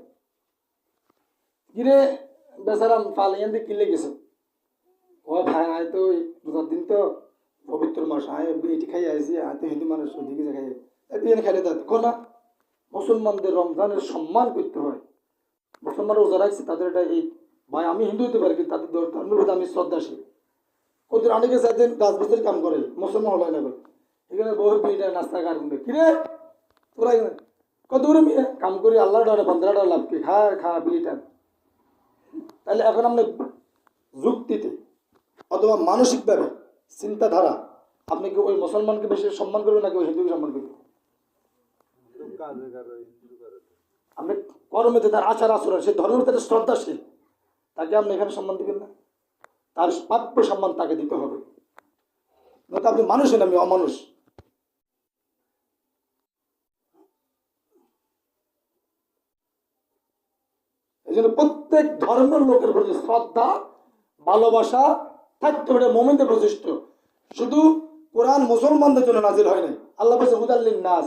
কিরে বেচারাম পাল এখান থেকে কিনলে গেছে, ও ভাই আয় তো রোজার দিন তো পবিত্র মাস, আয় এটি খাই আইসি, আয় তো হিন্দু মানুষ ওদিকে যে খাই তুই খাইলে দেখো না। মুসলমানদের রমজানের সম্মান করতে হয়, মুসলমান রোজা রাখছে তাদের এটা এই ভাই আমি হিন্দু হতে পারি কিন্তু তাদের ধর্মের প্রতি আমি শ্রদ্ধাশীল। ওদের অনেকে চাইতেন গাছবাসের কাম করে মুসলমান হলো না বলে, এখানে বহু বিটা নাস্তা কার কিনবে কিরে তোরা কত দূরে মেয়ে কাম করি আল্লাহ ডরে $15 লাভ কি খা খা বিটা। তাহলে এখন আমরা যুক্তিতে অথবা মানসিকভাবে চিন্তাধারা আপনি কি ওই মুসলমানকে বেশি সম্মান করবেন নাকি ওই হিন্দুকে সম্মান করবেন? আপনি কর্মেতে তার আচার আচরণ সে ধর্মের প্রতি শ্রদ্ধাশীল, তাকে আপনি এখানে সম্মান দিবেন না, তার প্রাপ্য সম্মান তাকে দিতে হবে, নয়তো আপনি মানুষের আমি অমানুষ। এই জন্য প্রত্যেক ধর্মের লোকের প্রতি শ্রদ্ধা ভালোবাসা থাকতে হবে, মোমেনদের প্রচেষ্ট। শুধু কোরআন মুসলমানদের জন্য নাজিল হয় নাই, আল্লাহ বলছে হুদাল্লিন নাস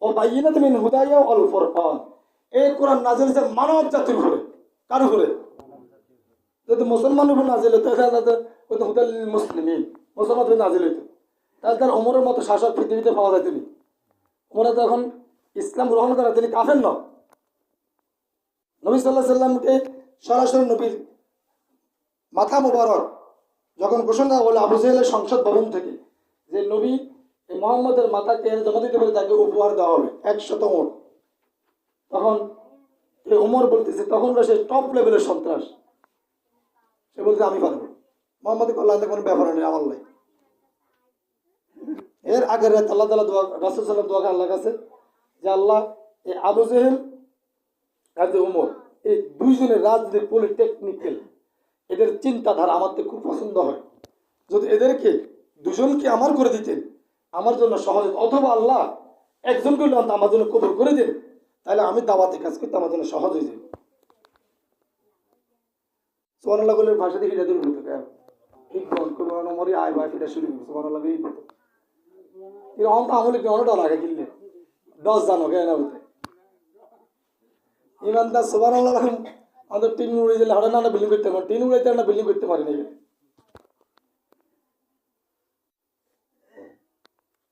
ও বাইয়িনাত মিন হুদায়া ওয়াল ফুরকান, এই কোরআন নাজিল হয়েছে মানব জাতির উপরে, কার উপরে? যদি মুসলমানের উপর নাজিল হতো ওই তো হুদাল্লিল মুসলিমিন, মুসলমানদের নাজিল হইতো, তাহলে তার ওমরের মতো শাসক পৃথিবীতে পাওয়া যায়। তিনি ওমরে তখন ইসলাম গ্রহণ করা তিনি কাফের ন, নবী সাল্লাল্লাহু আলাইহি সাল্লামকে সরাসরি নবীর মাথা মোবারক যখন ঘোষণা হলো আবু জেহেলের সংসদ ভবন থেকে যে নবী মোহাম্মদের মাথাকে জমা দিতে পারে তাকে উপহার দেওয়া হবে 100 উট, তখন এই ওমর বলতেছে তখন সে টপ লেভেলের সন্ত্রাস, সে বলছে আমি পারবো, মোহাম্মদ আল্লাহ কোনো ব্যাপার নেই আমার লাই। এর আগের রাত আল্লাহ তাআলা দোয়া রাসূল সাল্লাল্লাহু আলাইহি ওয়াসাল্লাম দোয়া আল্লাহ কাছে যে আল্লাহ এই আবু জেহেল আর যে ওমর এই দুইজনের রাজনীতি পলিটেকনিক্যাল এদের চিন্তাধারা আমার তো খুব পছন্দ হয়, যদি এদেরকে দুজনকে আমার করে দিতেন আমার জন্য সহজ, অথবা আল্লাহ একজনকে আমার জন্য কবুল করে দেন, তাহলে আমি দাওয়াতে কাজ করতে আমার জন্য সহজ হয়ে যাবে। সুবহানাল্লাহ বলে ভাষা দিয়ে হিটা দূর হতো ঠিক মরি আয় ভাই ফিটা শুরু করছে সুবহানাল্লাহ এই হতো এরকম তো আমলে কি অনেকটা লাগে কিনলে 10 জানো কেন না বলতে ইমানদার সুবহানাল্লাহ আমাদের টিন উড়ে গেলে হঠাৎ না বিল্ডিং করতে পারি, টিন উড়াইতে না বিল্ডিং করতে পারি না।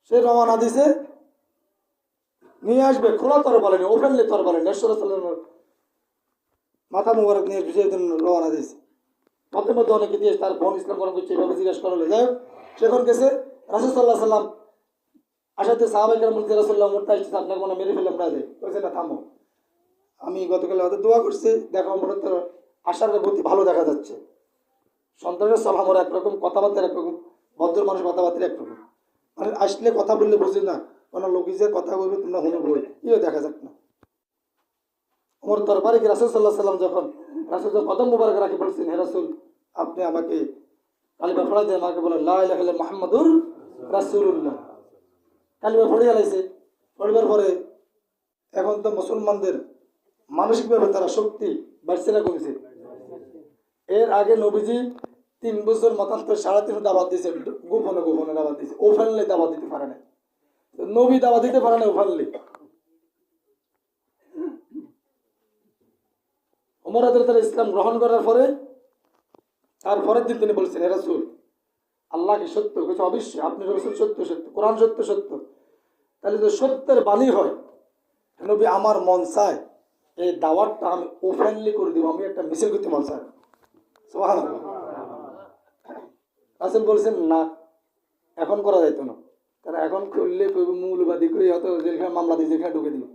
সে রওনা দিছে নিয়ে আসবে খোলা তরবারি, ওপেনলি তরবারি, মাথা মুবারক নিয়ে বিষয়ের জন্য রওনা দিয়েছে। মধ্যে মধ্যে অনেকে দিয়ে তার বোন ইসলাম গ্রহণ করছে, এভাবে জিজ্ঞাসা করা হলো। যাই হোক, সেখন গেছে রাসূল সাল্লাল্লাহু আলাইহি সাল্লাম আসাতে সাহাবায়ে কেরাম বলতে, রাসূলুল্লাহ মোটা আসছে, আপনাকে মনে মেরে ফেললাম না যে, বলছে না থামো, আমি গতকাল হয়তো দোয়া করছি, দেখো মনে তো আশার প্রতি ভালো দেখা যাচ্ছে। সন্তানের সলামর একরকম, কথাবার্তা একরকম, ভদ্র মানুষ কথাবার্তা একরকম, মানে আসলে কথা বললে বুঝি না, কোনো লোক যে কথা বলবে তোমরা হলো বই, ইও দেখা যাক না। ওমর দরবারে কি রাসূল সাল্লাল্লাহু আলাইহি সাল্লাম যখন রাসূল কদম মুবারক রাখি বলছেন, হে রাসূল আপনি আমাকে কালিমা পড়া দিয়ে আমাকে বলেন লা ইলাহা ইল্লাল্লাহ মুহাম্মাদুর রাসূলুল্লাহ। কালিমা পড়ে আলাইছে, পড়বার পরে এখন তো মুসলমানদের মানসিকভাবে তারা শক্তি বাড়ছে না কমেছে? এর আগে নবীজি 3 বছর মতান্তর 3.5 দাওয়াত দিয়েছে, গোপনে গোপনে দাওয়াত দিয়েছে, ওপেনলি দাওয়াত দিতে পারে না। নবী দাওয়াত দিতে পারে না ওপেনলি। ওমর রাদিয়াল্লাহু ইসলাম গ্রহণ করার পরে তারপরের দিন তিনি বলছেন, হে রাসূল আল্লাহ কি সত্য? কিছু অবশ্যই আপনি রাসূল সত্য সত্য, কোরআন সত্য সত্য। তাহলে যদি সত্যের বাণী হয়, নবী আমার মন চায় এই দাওয়াতটা আমি ওপেনলি করে দিব, আমি একটা মিছিল করতে মন চাই। সুবহানাল্লাহ। রাসূল বলছেন না, এখন করা যাইতো না, কারণ এখন করলে মৌলবাদী করে হয়তো জেলখানে মামলা দিয়ে জেলখানে ঢুকে দিবে।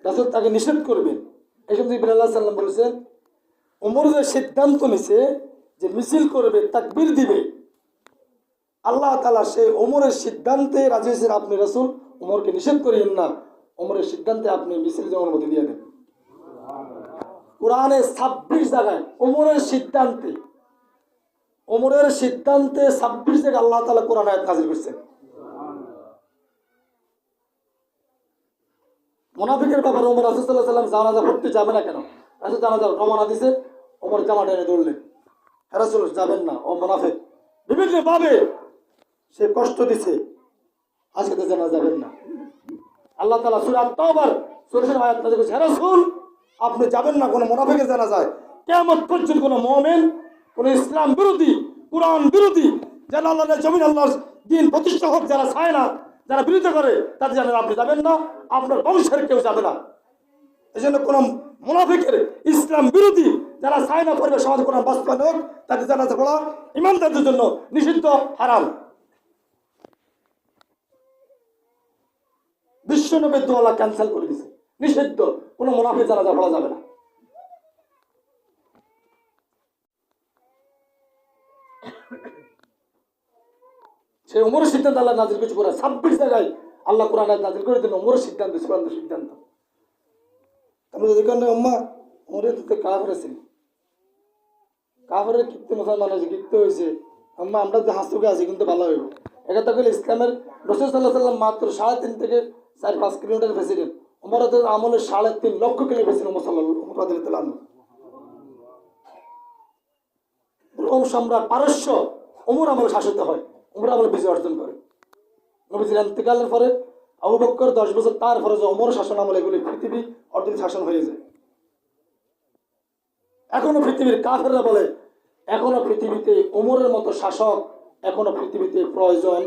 রাসূল তাকে নিষেধ করবেন। এই সময় জিবরাইল আলাইহিস সালাম বলেছেন, ওমর যে সিদ্ধান্ত নিছে যে মিছিল করবে, তাকবীর দিবে, আল্লাহ তাআলা সেই ওমরের সিদ্ধান্তে রাজি হয়েছেন। আপনি রাসূল ওমরকে নিষেধ করিয়েন না, ওমরের সিদ্ধান্তে আপনি মিছিল যাওয়ার অনুমতি দিয়ে দেন। কোরআনে 26 জায়গায় ওমরের সিদ্ধান্তে 26 জায়গায় আল্লাহ তাআলা কোরআন আয়াত নাযিল করেছেন। মুনাফিকের ব্যাপারে ওমর রাসূল সাল্লাল্লাহু আলাইহি ওয়াসাল্লাম জানাজা পড়তে যাবে না কেন? রাসূল জানাজা রওনা দিয়েছে, ওমর জামা টেনে ধরলেন, হে রাসূল যাবেন না, ও মুনাফিক বিভিন্ন ভাবে সে কষ্ট দিছে, আজকে তো জানা যাবেন না। আল্লাহ তাআলা সূরা আত-তাওবার 44 আয়াত নাযিল করেছেন, হে রাসূল আপনি যাবেন না কোন মুনাফিকের জানাজায়। কিয়ামত পর্যন্ত কোন মুমিন, কোন ইসলাম বিরোধী, কোরআন বিরোধী, যারা আল্লাহর জমিন আল্লাহর দ্বীন প্রতিষ্ঠা হোক যারা চায় না, যারা বিরোধিতা করে, তাদের জানেন আপনি যাবেন না, আপনার বংশের কেউ যাবে না। এই জন্য কোন মুনাফিকের, ইসলাম বিরোধী যারা চায় না পরিবেশ সমাজ কোরআন বাস্তবায়ন হোক, তাদের জানাজা পড়া ইমানদারদের জন্য নিষিদ্ধ, হারাম। বিশ্বনবীর দোয়া ক্যান্সেল করে দিয়েছে, নিষিদ্ধ, কোন মুনাফিক জানাজা পড়া যাবে না। সেই ওমরের সিদ্ধান্ত আল্লাহ নাযিল করেছে কোরআন 26 জায়গায় আল্লাহ কোরআন নাযিল করে দিলেন ওমরের সিদ্ধান্ত, চূড়ান্ত সিদ্ধান্ত। তারপরে দেখেন আম্মা ওমরের তো কাফের ছিল, কাফের কীর্তি মুসলমান আছে, কীর্তি হয়েছে আম্মা, আমরা যে হাসুকে আছি কিন্তু ভালো হইব। এটা করলে ইসলামের রাসূল সাল্লাল্লাহু আলাইহি ওয়াসাল্লাম মাত্র 3.5 থেকে 4-5 কিলোমিটার প্রেসিডেন্ট, ওমরের আমলে 3.5 লক্ষ কিলোমিটার প্রেসিডেন্ট মুসলমান রাদিয়াল্লাহু আনহু। রোম সম্রাট পারস্য ওমর আমলে শাসিত হয়, ওমর আমলে বিজয় অর্জন করে। নবীজির ইন্তেকালের পরে আবু বকর 10 বছর, তারপরে যে ওমর শাসন আমলে এগুলি পৃথিবী অর্ধেক শাসন হয়ে যায়। এখনো পৃথিবীর কাফেররা বলে এখনো পৃথিবীতে ওমরের মতো শাসক এখনো পৃথিবীতে প্রয়োজন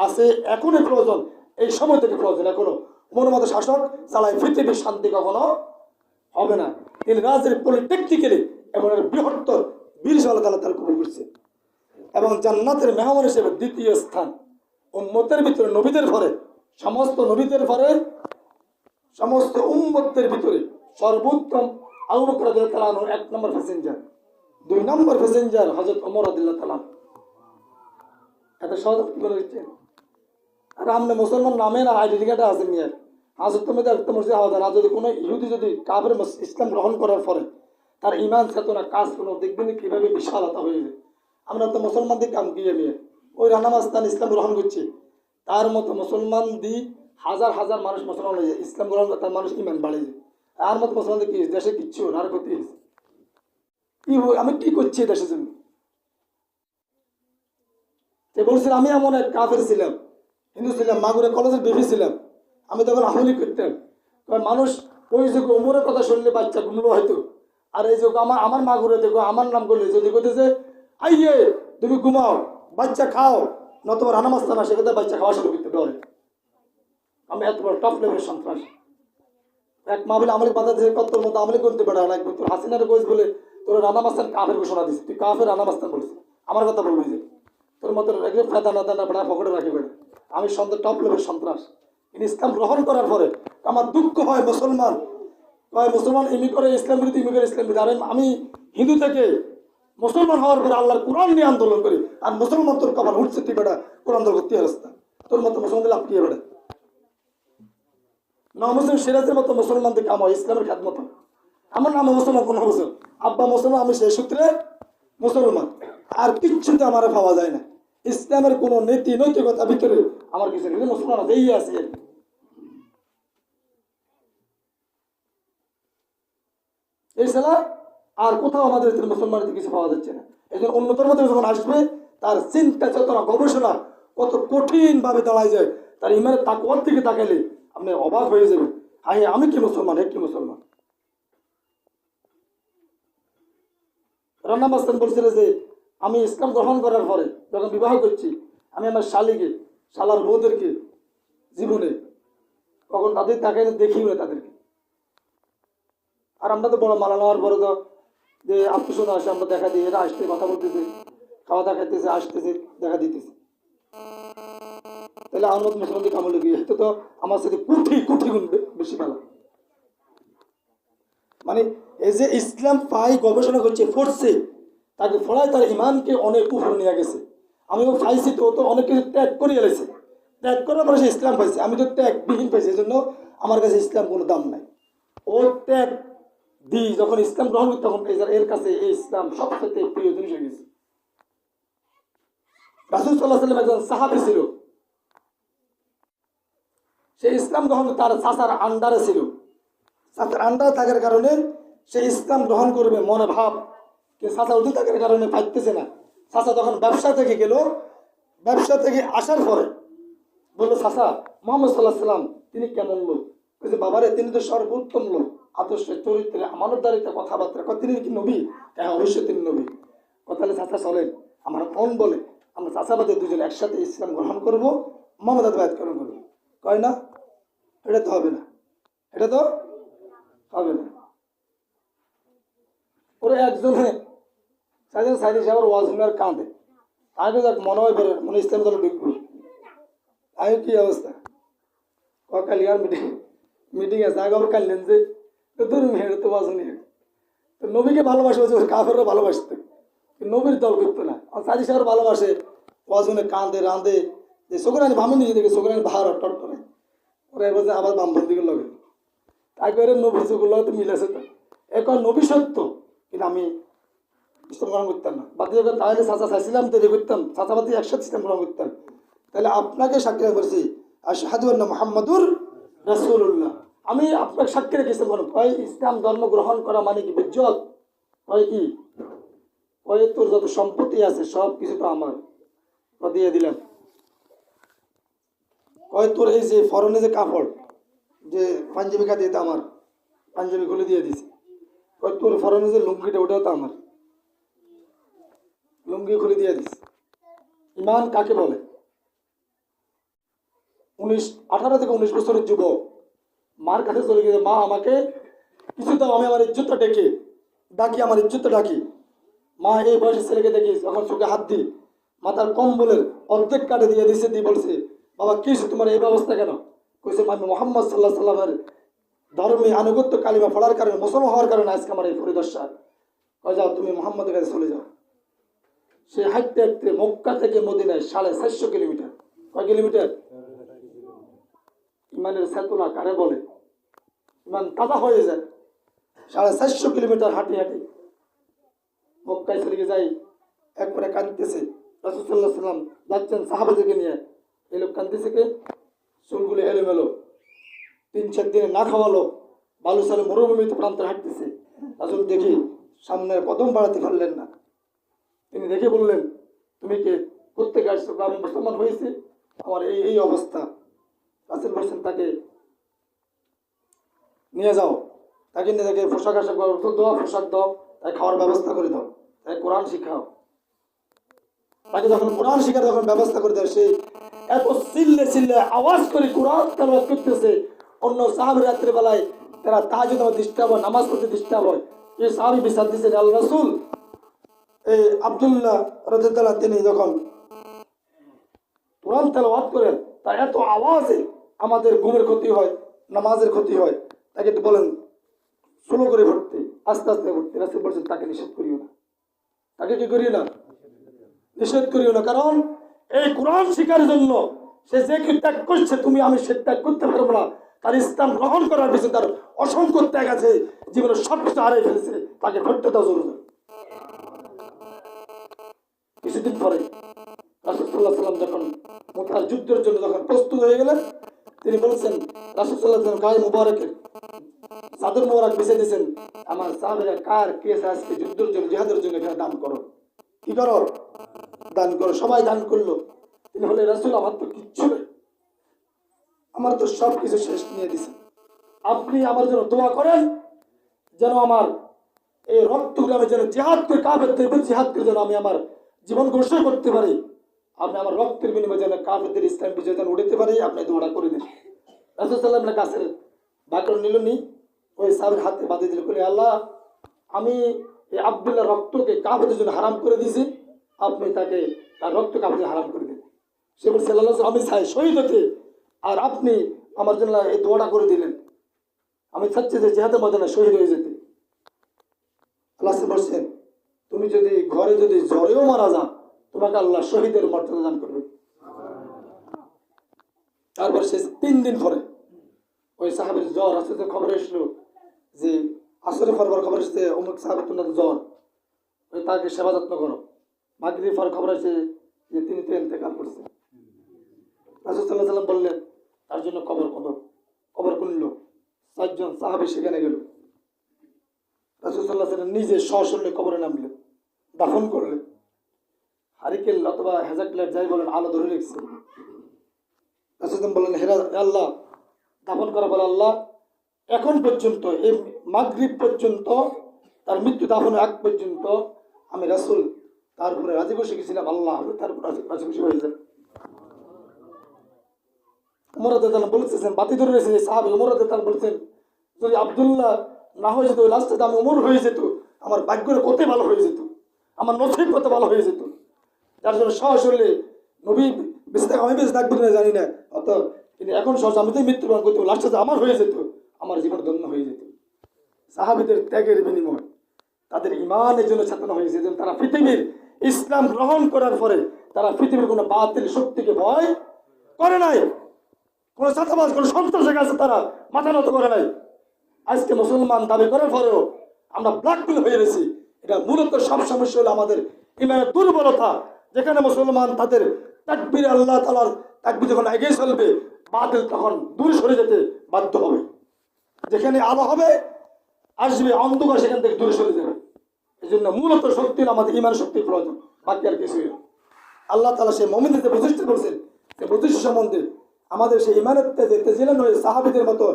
আছে, এখনই প্রয়োজন, এই সময় থেকে প্রয়োজন। এখনো ওমরের মতো শাসক চালায় পৃথিবীর শান্তি কখনো হবে না। তিনি রাজের পলিটেকনিক্যালি এমন বৃহত্তর বীর আল্লাহ তাআলা তার কবুল করছে এবং জান্নাতের মেহমান হিসেবে 2য় স্থান উম্মতের ভিতরে, নবীদের পরে, সমস্ত নবীদের পরে, সমস্ত উম্মতের ভিতরে সর্বোত্তম আবু বকর রাদিয়াল্লাহু তাআলা 1 নম্বর প্যাসেঞ্জার, 2 নম্বর প্যাসেঞ্জার হযরত ওমর রাদিয়াল্লাহু তাআলা। এত সহজ করে দিচ্ছে। আর আমরা মুসলমান নামে না আইডেন্টি কার্ড আছে নিয়ে হাজত মধ্যে একটা মসজিদ আওয়াজ, আর যদি কোনো ইহুদি যদি কাফের ইসলাম গ্রহণ করার পরে তার ইমান চেতনা কাজ কোনো দেখবেন কিভাবে বিশালতা হয়ে যায়। আমরা তো মুসলমানদের কাম দিয়ে নিয়ে ওই রানামাস্তান ইসলাম গ্রহণ করছি, তার মতো মুসলমান হাজার হাজার মানুষ মুসলমান হয়ে যায়, ইসলাম গ্রহণ করে তার মানুষ ইমান বাড়ে যায়। আর মতো মুসলমানদের কি দেশে কিচ্ছু আর ক্ষতি হয়েছে, কি আমি কি করছি দেশের জন্য। বলছিল আমি এমন এক কাফের ছিলাম, হিন্দু ছিলাম, মাগুরে কলেজের বিবি ছিলাম, আমি তখন আমলি করতাম। মানুষ ওই যে ওমরের কথা শুনলে বাচ্চা ঘুমলো হয়তো, আর এই যে আমার মাগুরে দেখো আমার নাম করলে যদি করতেছে আইয়ে তুমি ঘুমাও বাচ্চা খাও, নতুবা রানা মাস্তানা সে কথা বাচ্চা খাওয়া শুরু করতে ডরে। আমি এত বড় টপ লেভেলের সন্ত্রাস। এক মাহফিলে আমলি বাধা দিয়ে তোর মতো আমলি করতে পারে না, তোর হাসিনার কইস বলে তোর রানা মাস্তান কাফের ঘোষণা দিস, তুই কাফের রানা মাস্তান বলিস, আমার কথা বলবি যে তোর মতো ফেদা না দানা বেড়া পকেটে রাখি বেড়া, আমি টপ লেভেল সন্ত্রাস। কিন্তু ইসলাম গ্রহণ করার পরে আমার দুঃখ হয়, মুসলমান ইমি করে ইসলাম বিরোধী, ইমি করে ইসলাম বিরোধী। আর আমি হিন্দু থেকে মুসলমান হওয়ার পরে আল্লাহর কোরআন নিয়ে আন্দোলন করি, আর মুসলমান তোর কপাল উঠছে তুই বেটা কোরআন দল করতে রাস্তা, তোর মতো মুসলমান লাভ দিয়ে বেড়া না। মুসলিম সিরাজের মতো মুসলমান থেকে আমার ইসলামের খ্যাতমত, আমার নামে মুসলমান কোন মুসলমান, আব্বা মুসলমান, আমি সেই সূত্রে মুসলমান, আর কিচ্ছুতে আমার পাওয়া যায় না। ইসলামের কোন নীতি নৈতিকতা ভিতরে আমার কিছু নেই, মুসলমান আছে এই আছে। এই ছাড়া আর কোথাও আমাদের মুসলমানদের কিছু পাওয়া যাচ্ছে না। এই জন্য অন্যতর মধ্যে যখন আসবে তার চিন্তা চেতনা গবেষণা কত কঠিন ভাবে দাঁড়ায় যায়, তার ইমানের তাকওয়ার দিকে তাকাইলে আপনি অবাক হয়ে যাবেন, হাই আমি কি মুসলমান, হে কি মুসলমান। রানা মাস্তান বলছিল যে আমি ইসলাম গ্রহণ করার পরে যখন বিবাহ করছি, আমি আমার শালিকে শালার বউদেরকে জীবনে কখন তাদের তাকাইলে দেখিও না তাদেরকে। আর আমরা তো বড় মালা নেওয়ার পরে তো যে আত্মীয় আসে, আমরা দেখা দিই, এরা আসতে কথা বলতেছে, খাওয়া দাওয়া খাইতেছে, আসতেছে, দেখা দিতেছে। তাহলে আমার মতো মুসলমানদের কামড় গিয়ে হয়তো তো আমার সাথে কোটি কোটি গুণ বেশি ভালো। মানে এই যে ইসলাম পাই গবেষণা করছে পড়ছে, তাকে ফলায় তার ইমানকে অনেক উপরে নিয়ে গেছে। আমিও পাইছি, তো তো অনেক কিছু ত্যাগ করে এলেছে, ত্যাগ করার পরে সে ইসলাম পাইছে, আমি তো ত্যাগবিহীন পাইছি, এই জন্য আমার কাছে ইসলাম কোনো দাম নাই। ও ত্যাগ দিই যখন ইসলাম গ্রহণ করি, তখন এর কাছে এই ইসলাম সবচেয়ে প্রিয় জিনিস হয়ে গেছে। রাসূল সাল্লাল্লাহু আলাইহি ওয়াসাল্লাম একজন সাহাবী ছিল, সে ইসলাম গ্রহণ তার চাচার আন্ডারে ছিল, চাচার আন্ডারে থাকার কারণে সে ইসলাম গ্রহণ করবে মনে ভাব, কিন্তু চাচা অধীন থাকার কারণে পাইতেছে না। চাচা যখন ব্যবসা থেকে গেল, ব্যবসা থেকে আসার পরে বললো, চাচা মুহাম্মদ সাল্লাল্লাহু আলাইহি ওয়াসাল্লাম তিনি কেমন লোক? বলছে, বাবারে তিনি তো সর্বোত্তম লোক, আদর্শ চরিত্রে আমানতদারিতে কথাবার্তা। তিনি কি নবী? হ্যাঁ অবশ্যই তিনি নবী। তাহলে চাচা চলেন, আমার মন বলে আমরা চাচাবাদে দুজন একসাথে ইসলাম গ্রহণ করবো, মমতাদ বায়াত গ্রহণ করবো। কয় না, এটা তো হবে না, এটা তো হবে না। ওরা একজনে সাইডে সে আবার ওয়াজ আর কাঁদে, আগে যাক মনে হয় বেরো মনে ইসলাম দলে ঢুকবো। আগে কি অবস্থা, কালিয়ার মিটিং আছে, আগে আবার কালিলেন যে ধরুন হেঁটে তো বাজনি, তো নবীকে ভালোবাসে, কাফেররা ভালোবাসতে, নবীর দল করতো না। আর সাইডে সে আবার ভালোবাসে, ওয়াজনে কাঁদে রাঁধে, যে শোকরানি ভামি নিজে দেখে শোকরানি ভাড় টট করে, ওরা এবার আবার বামবন্দিকে লগে তারপরে নবীর যুগুলো তো মিলেছে। তো এখন নবী সত্য, কিন্তু আমি ইসলাম গ্রহণ করতাম না। বাতি যখন তাহলে চাচা চাইছিলাম তৈরি করতাম, চাচাবাতি একসাথে ইসলাম গ্রহণ করতাম। তাহলে আপনাকে সাক্ষী করছি আশহাদু আন্না মুহাম্মাদুর রাসূলুল্লাহ, আমি আপনাকে সাক্ষী রেখে ইসলাম গ্রহণ। কয় ইসলাম ধর্ম গ্রহণ করা মানে কি বিজ্জত? কয় কি, কয় তোর যত সম্পত্তি আছে সব কিছু তো আমার, দিয়ে দিলাম। কয় তোর এই যে ফরনে যে কাপড়, যে পাঞ্জাবি দিয়ে তো আমার, পাঞ্জাবি খুলে দিয়ে দিছি। কয় তোর ফরনে যে লুঙ্গিটা ওটাও তো আমার, লুঙ্গি খুলে দিয়ে দিস। ইমান কাকে বলে? 18 থেকে 19 বছরের যুবক মার কাছে চলে গেছে, মা আমাকে কিছু দাও, আমি আমার ইজ্জতটা ডাকি, আমার ইজ্জতটা ডাকি। মা এই বয়সের ছেলেকে দেখি যখন চোখে হাত দিই, মাথার কম্বলের অর্ধেক কাটে দিয়ে দিছে, দিয়ে বলছে, বাবা কি তোমার এই ব্যবস্থা কেন? কইছে, আমি মুহাম্মদ সাল্লাল্লাহু আলাইহি সাল্লামের ধর্মে আনুগত্য কালিমা পড়ার কারণে, মুসলমান হওয়ার কারণে আজকে আমার এই পরিদশা। কয় যাও তুমি মুহাম্মদের কাছে চলে যাও। সে হাঁটতে হাঁটতে মক্কা থেকে মদিনায় 450 কিলোমিটার। কয় কিলোমিটার? ইমানের চেতনা কারে বলে? ইমান তাজা হয়ে যায়। 450 কিলোমিটার হাঁটি হাঁটি মক্কায় চলে যাই। একবারে কাঁদতেছে, রাসূল সাল্লাল্লাহু আলাইহি সাল্লাম যাচ্ছেন সাহাবাদেরকে নিয়ে, এই লোক কাঁদতেছে কে? চুলগুলো এলোমেলো, 3-4 দিনে না খাওয়ালো, বালুসালে মরুভূমিতে প্রান্তে হাঁটতেছে। রাসূল দেখি সামনের কদম বাড়াতে পারলেন না। তিনি দেখে বললেন, তুমি কে, কোত্থেকে আসছো? আমি মুসলমান হয়েছি, আমার এই এই অবস্থা। রাসূল বলছেন, তাকে নিয়ে যাও, তাকে নিয়ে তাকে পোশাক আশাক দাও, পোশাক দাও, তাই খাওয়ার ব্যবস্থা করে দাও, তাই কোরআন শিখাও। তাকে যখন কোরআন শিখার যখন ব্যবস্থা করে দেয়, সে এত চিল্লে চিল্লে আওয়াজ করে কোরআন তেলাওয়াত করতেছে, অন্য সাহাবী রাত্রে বেলায় তারা তাহাজ্জুদ ডিস্টার্ব হয়, নামাজ পড়তে ডিস্টার্ব হয়। এই সাহাবী বিশ্বাস দিয়েছেন আল্লাহ রাসূল এই আব্দুল্লাহ রাদিয়াল্লাহু আনহু তিনি যখন কোরআন তেলাওয়াত করেন তার এত আওয়াজে আমাদের ঘুমের ক্ষতি হয়, নামাজের ক্ষতি হয়। তাকে একটু বলেন স্লো করে পড়তে, আস্তে আস্তে পড়তে। রাসূল বলছেন তাকে নিষেধ করিও না, তাকে কি করিও না, নিষেধ করিও না। কারণ এই কোরআন শিখার জন্য সে যে কি ত্যাগ করছে তুমি আমি সে ত্যাগ করতে পারবো না। তার ইসলাম গ্রহণ করার পিছনে তার অসংখ্য ত্যাগ আছে, জীবনে সবকিছু হারিয়ে ফেলেছে, তাকে ফেরত দেওয়া জরুরি। কিছুদিন পরে রাসূল সাল্লাল্লাহু আলাইহি ওয়াসাল্লাম যখন মুতার যুদ্ধের জন্য যখন প্রস্তুত হয়ে গেলেন, তিনি বলছেন রাসূল সাল্লাল্লাহু আলাইহি ওয়াসাল্লাম গায়ে মুবারকের চাদর মোবারক বিছিয়ে দিয়েছেন, আমার সাহাবীরা কার কে আজকে যুদ্ধের জন্য জিহাদের জন্য এখানে দান করো, কি করো, দান করো। সবাই দান করলো। তিনি বলে রাসূল আমার তো কিচ্ছু নেই, আমার তো সব কিছু শেষ নিয়ে দিছে, আপনি আমার জন্য দোয়া করেন যেন আমার এই রক্তগুলো আমি যেন জিহাদ করে কাফেরদের বিরুদ্ধে জিহাদ করে যেন আমি আমার জীবন ঘোষণা করতে পারি, আপনি আমার রক্তের বিনিময়ে যেন কাফেরদের ইসলাম বিজয় যেন উঠাতে পারি, আপনি দোয়াটা করে দিন। রাসূল সাল্লাল্লাহু আলাইহি ওয়াসাল্লাম কাছের বাকর নিল নি, ওই সাহাবীর হাতে বাঁধিয়ে দিল, বলে আল্লাহ আমি এই আব্দুল্লাহ রক্তকে কাফেরদের জন্য হারাম করে দিয়েছি, আপনি তাকে তার রক্ত কাফেরদের হারাম করে দিন। সে বলছে আল্লাহ আমি চাই শহীদ হতে, আর আপনি আমার জন্য এই দোয়াটা করে দিলেন, আমি চাচ্ছি যে জিহাদের ময়দানে শহীদ হয়ে যেতে। আল্লাহ বলছেন তুমি যদি ঘরে যদি জ্বরেও মারা যাও তোমাকে আল্লাহ শহীদের মর্যাদা দান করবে। তারপর সে 3 দিন পরে ওই সাহাবীর জ্বর আসতে খবর এসলো যে আসরে পরবার খবর এসেছে অমুক সাহাবীর তোমার জ্বর, ওই তাকে সেবা যত্ন করো। মাগরিব পর খবর এসেছে যে তিনি তো ইন্তেকাল করছেন। রাসূল সাল্লাল্লাহু আলাইহি ওয়াসাল্লাম বললেন তার জন্য কবর কত, কবর খুলল, 4 জন সাহাবী সেখানে গেল। রাসূল সাল্লাল্লাহু আলাইহি ওয়াসাল্লাম নিজে সশরীরে কবরে নামলেন, দাফন করলেন। হারিকেল অথবা হেজাকলেট যাই বলেন আলো ধরে রেখেছে। রাসূল বললেন হে আল্লাহ, দাফন করা বলে আল্লাহ এখন পর্যন্ত এই মাগরিব পর্যন্ত তার মৃত্যু দাফনের আগ পর্যন্ত আমি রাসূল তার উপরে রাজি বসে গেছিলাম, আল্লাহ তার উপর রাজি খুশি হয়ে যায়। ওমর রাদিয়াল্লাহু আনহু বলতেছেন বাতি ধরে রয়েছে সাহাবী ওমর রাদিয়াল্লাহু আনহু বলছেন যদি আব্দুল্লাহ না হয়ে যেত, লাস্টে আমি ওমর হয়ে যেত, আমার ভাগ্যের কত ভালো হয়ে যেত, আমার নসিব কত ভালো হয়ে যেত। যার জন্য সশরীরে নবী বেঁচে থাকা আমি বেঁচে থাকবো না জানি না, অত কিন্তু এখন সহজ আমি তো মৃত্যুবরণ করতে লাস্টে আমার হয়ে যেত, আমার জীবন ধন্য হয়ে যেত। সাহাবীদের ত্যাগের বিনিময় তাদের ইমানের জন্য চেতনা হয়েছে, যেন তারা পৃথিবীর ইসলাম গ্রহণ করার পরে তারা পৃথিবীর কোনো বাতিল শক্তিকে ভয় করে নাই, কোনো চাঁদাবাজ কোনো সন্ত্রাসের কাছে তারা মাথা নত করে নাই। আজকে মুসলমান দাবি করার পরেও আমরা ব্ল্যাকমেল হয়ে গেছি। এটা মূলত সব সমস্যা হলো আমাদের ইমানের দুর্বলতা। যেখানে মুসলমান তাদের তাকবীর আল্লাহ তাআলার তাকবীর যখন এগিয়ে চলবে, বাতিল তখন দূরে সরে যেতে বাধ্য হবে। যেখানে আলো হবে আসবে, অন্ধকার সেখান থেকে দূরে সরে যাবে। এই জন্য মূলত শক্তি আমাদের ইমান শক্তির প্রয়োজন, বাকি আর কিছুই না। আল্লাহ তাআলা সেই মুমিনদের প্রতিষ্ঠা করছেন, সেই প্রতিষ্ঠা সম্বন্ধে আমাদের সেই ইমানের তেজিলান হয়ে সাহাবীদের মতো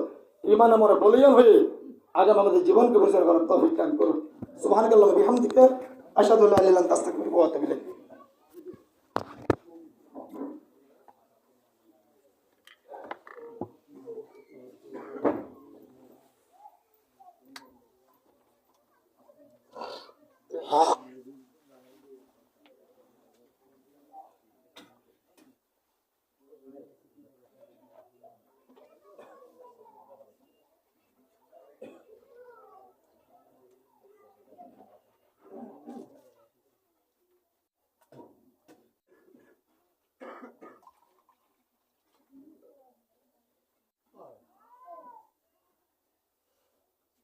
ইমান আমরা বলিয়ান হয়ে আগাম আমাদের জীবনকে পরিচালনা করার তৌফিক দান করুন। সুবহানাল্লাহি ওয়া বিহামদিহি আশহাদু আল্লা ইলাহা ইল্লা আনতা আস্তাগফিরুকা ওয়া আতুবু ইলাইক।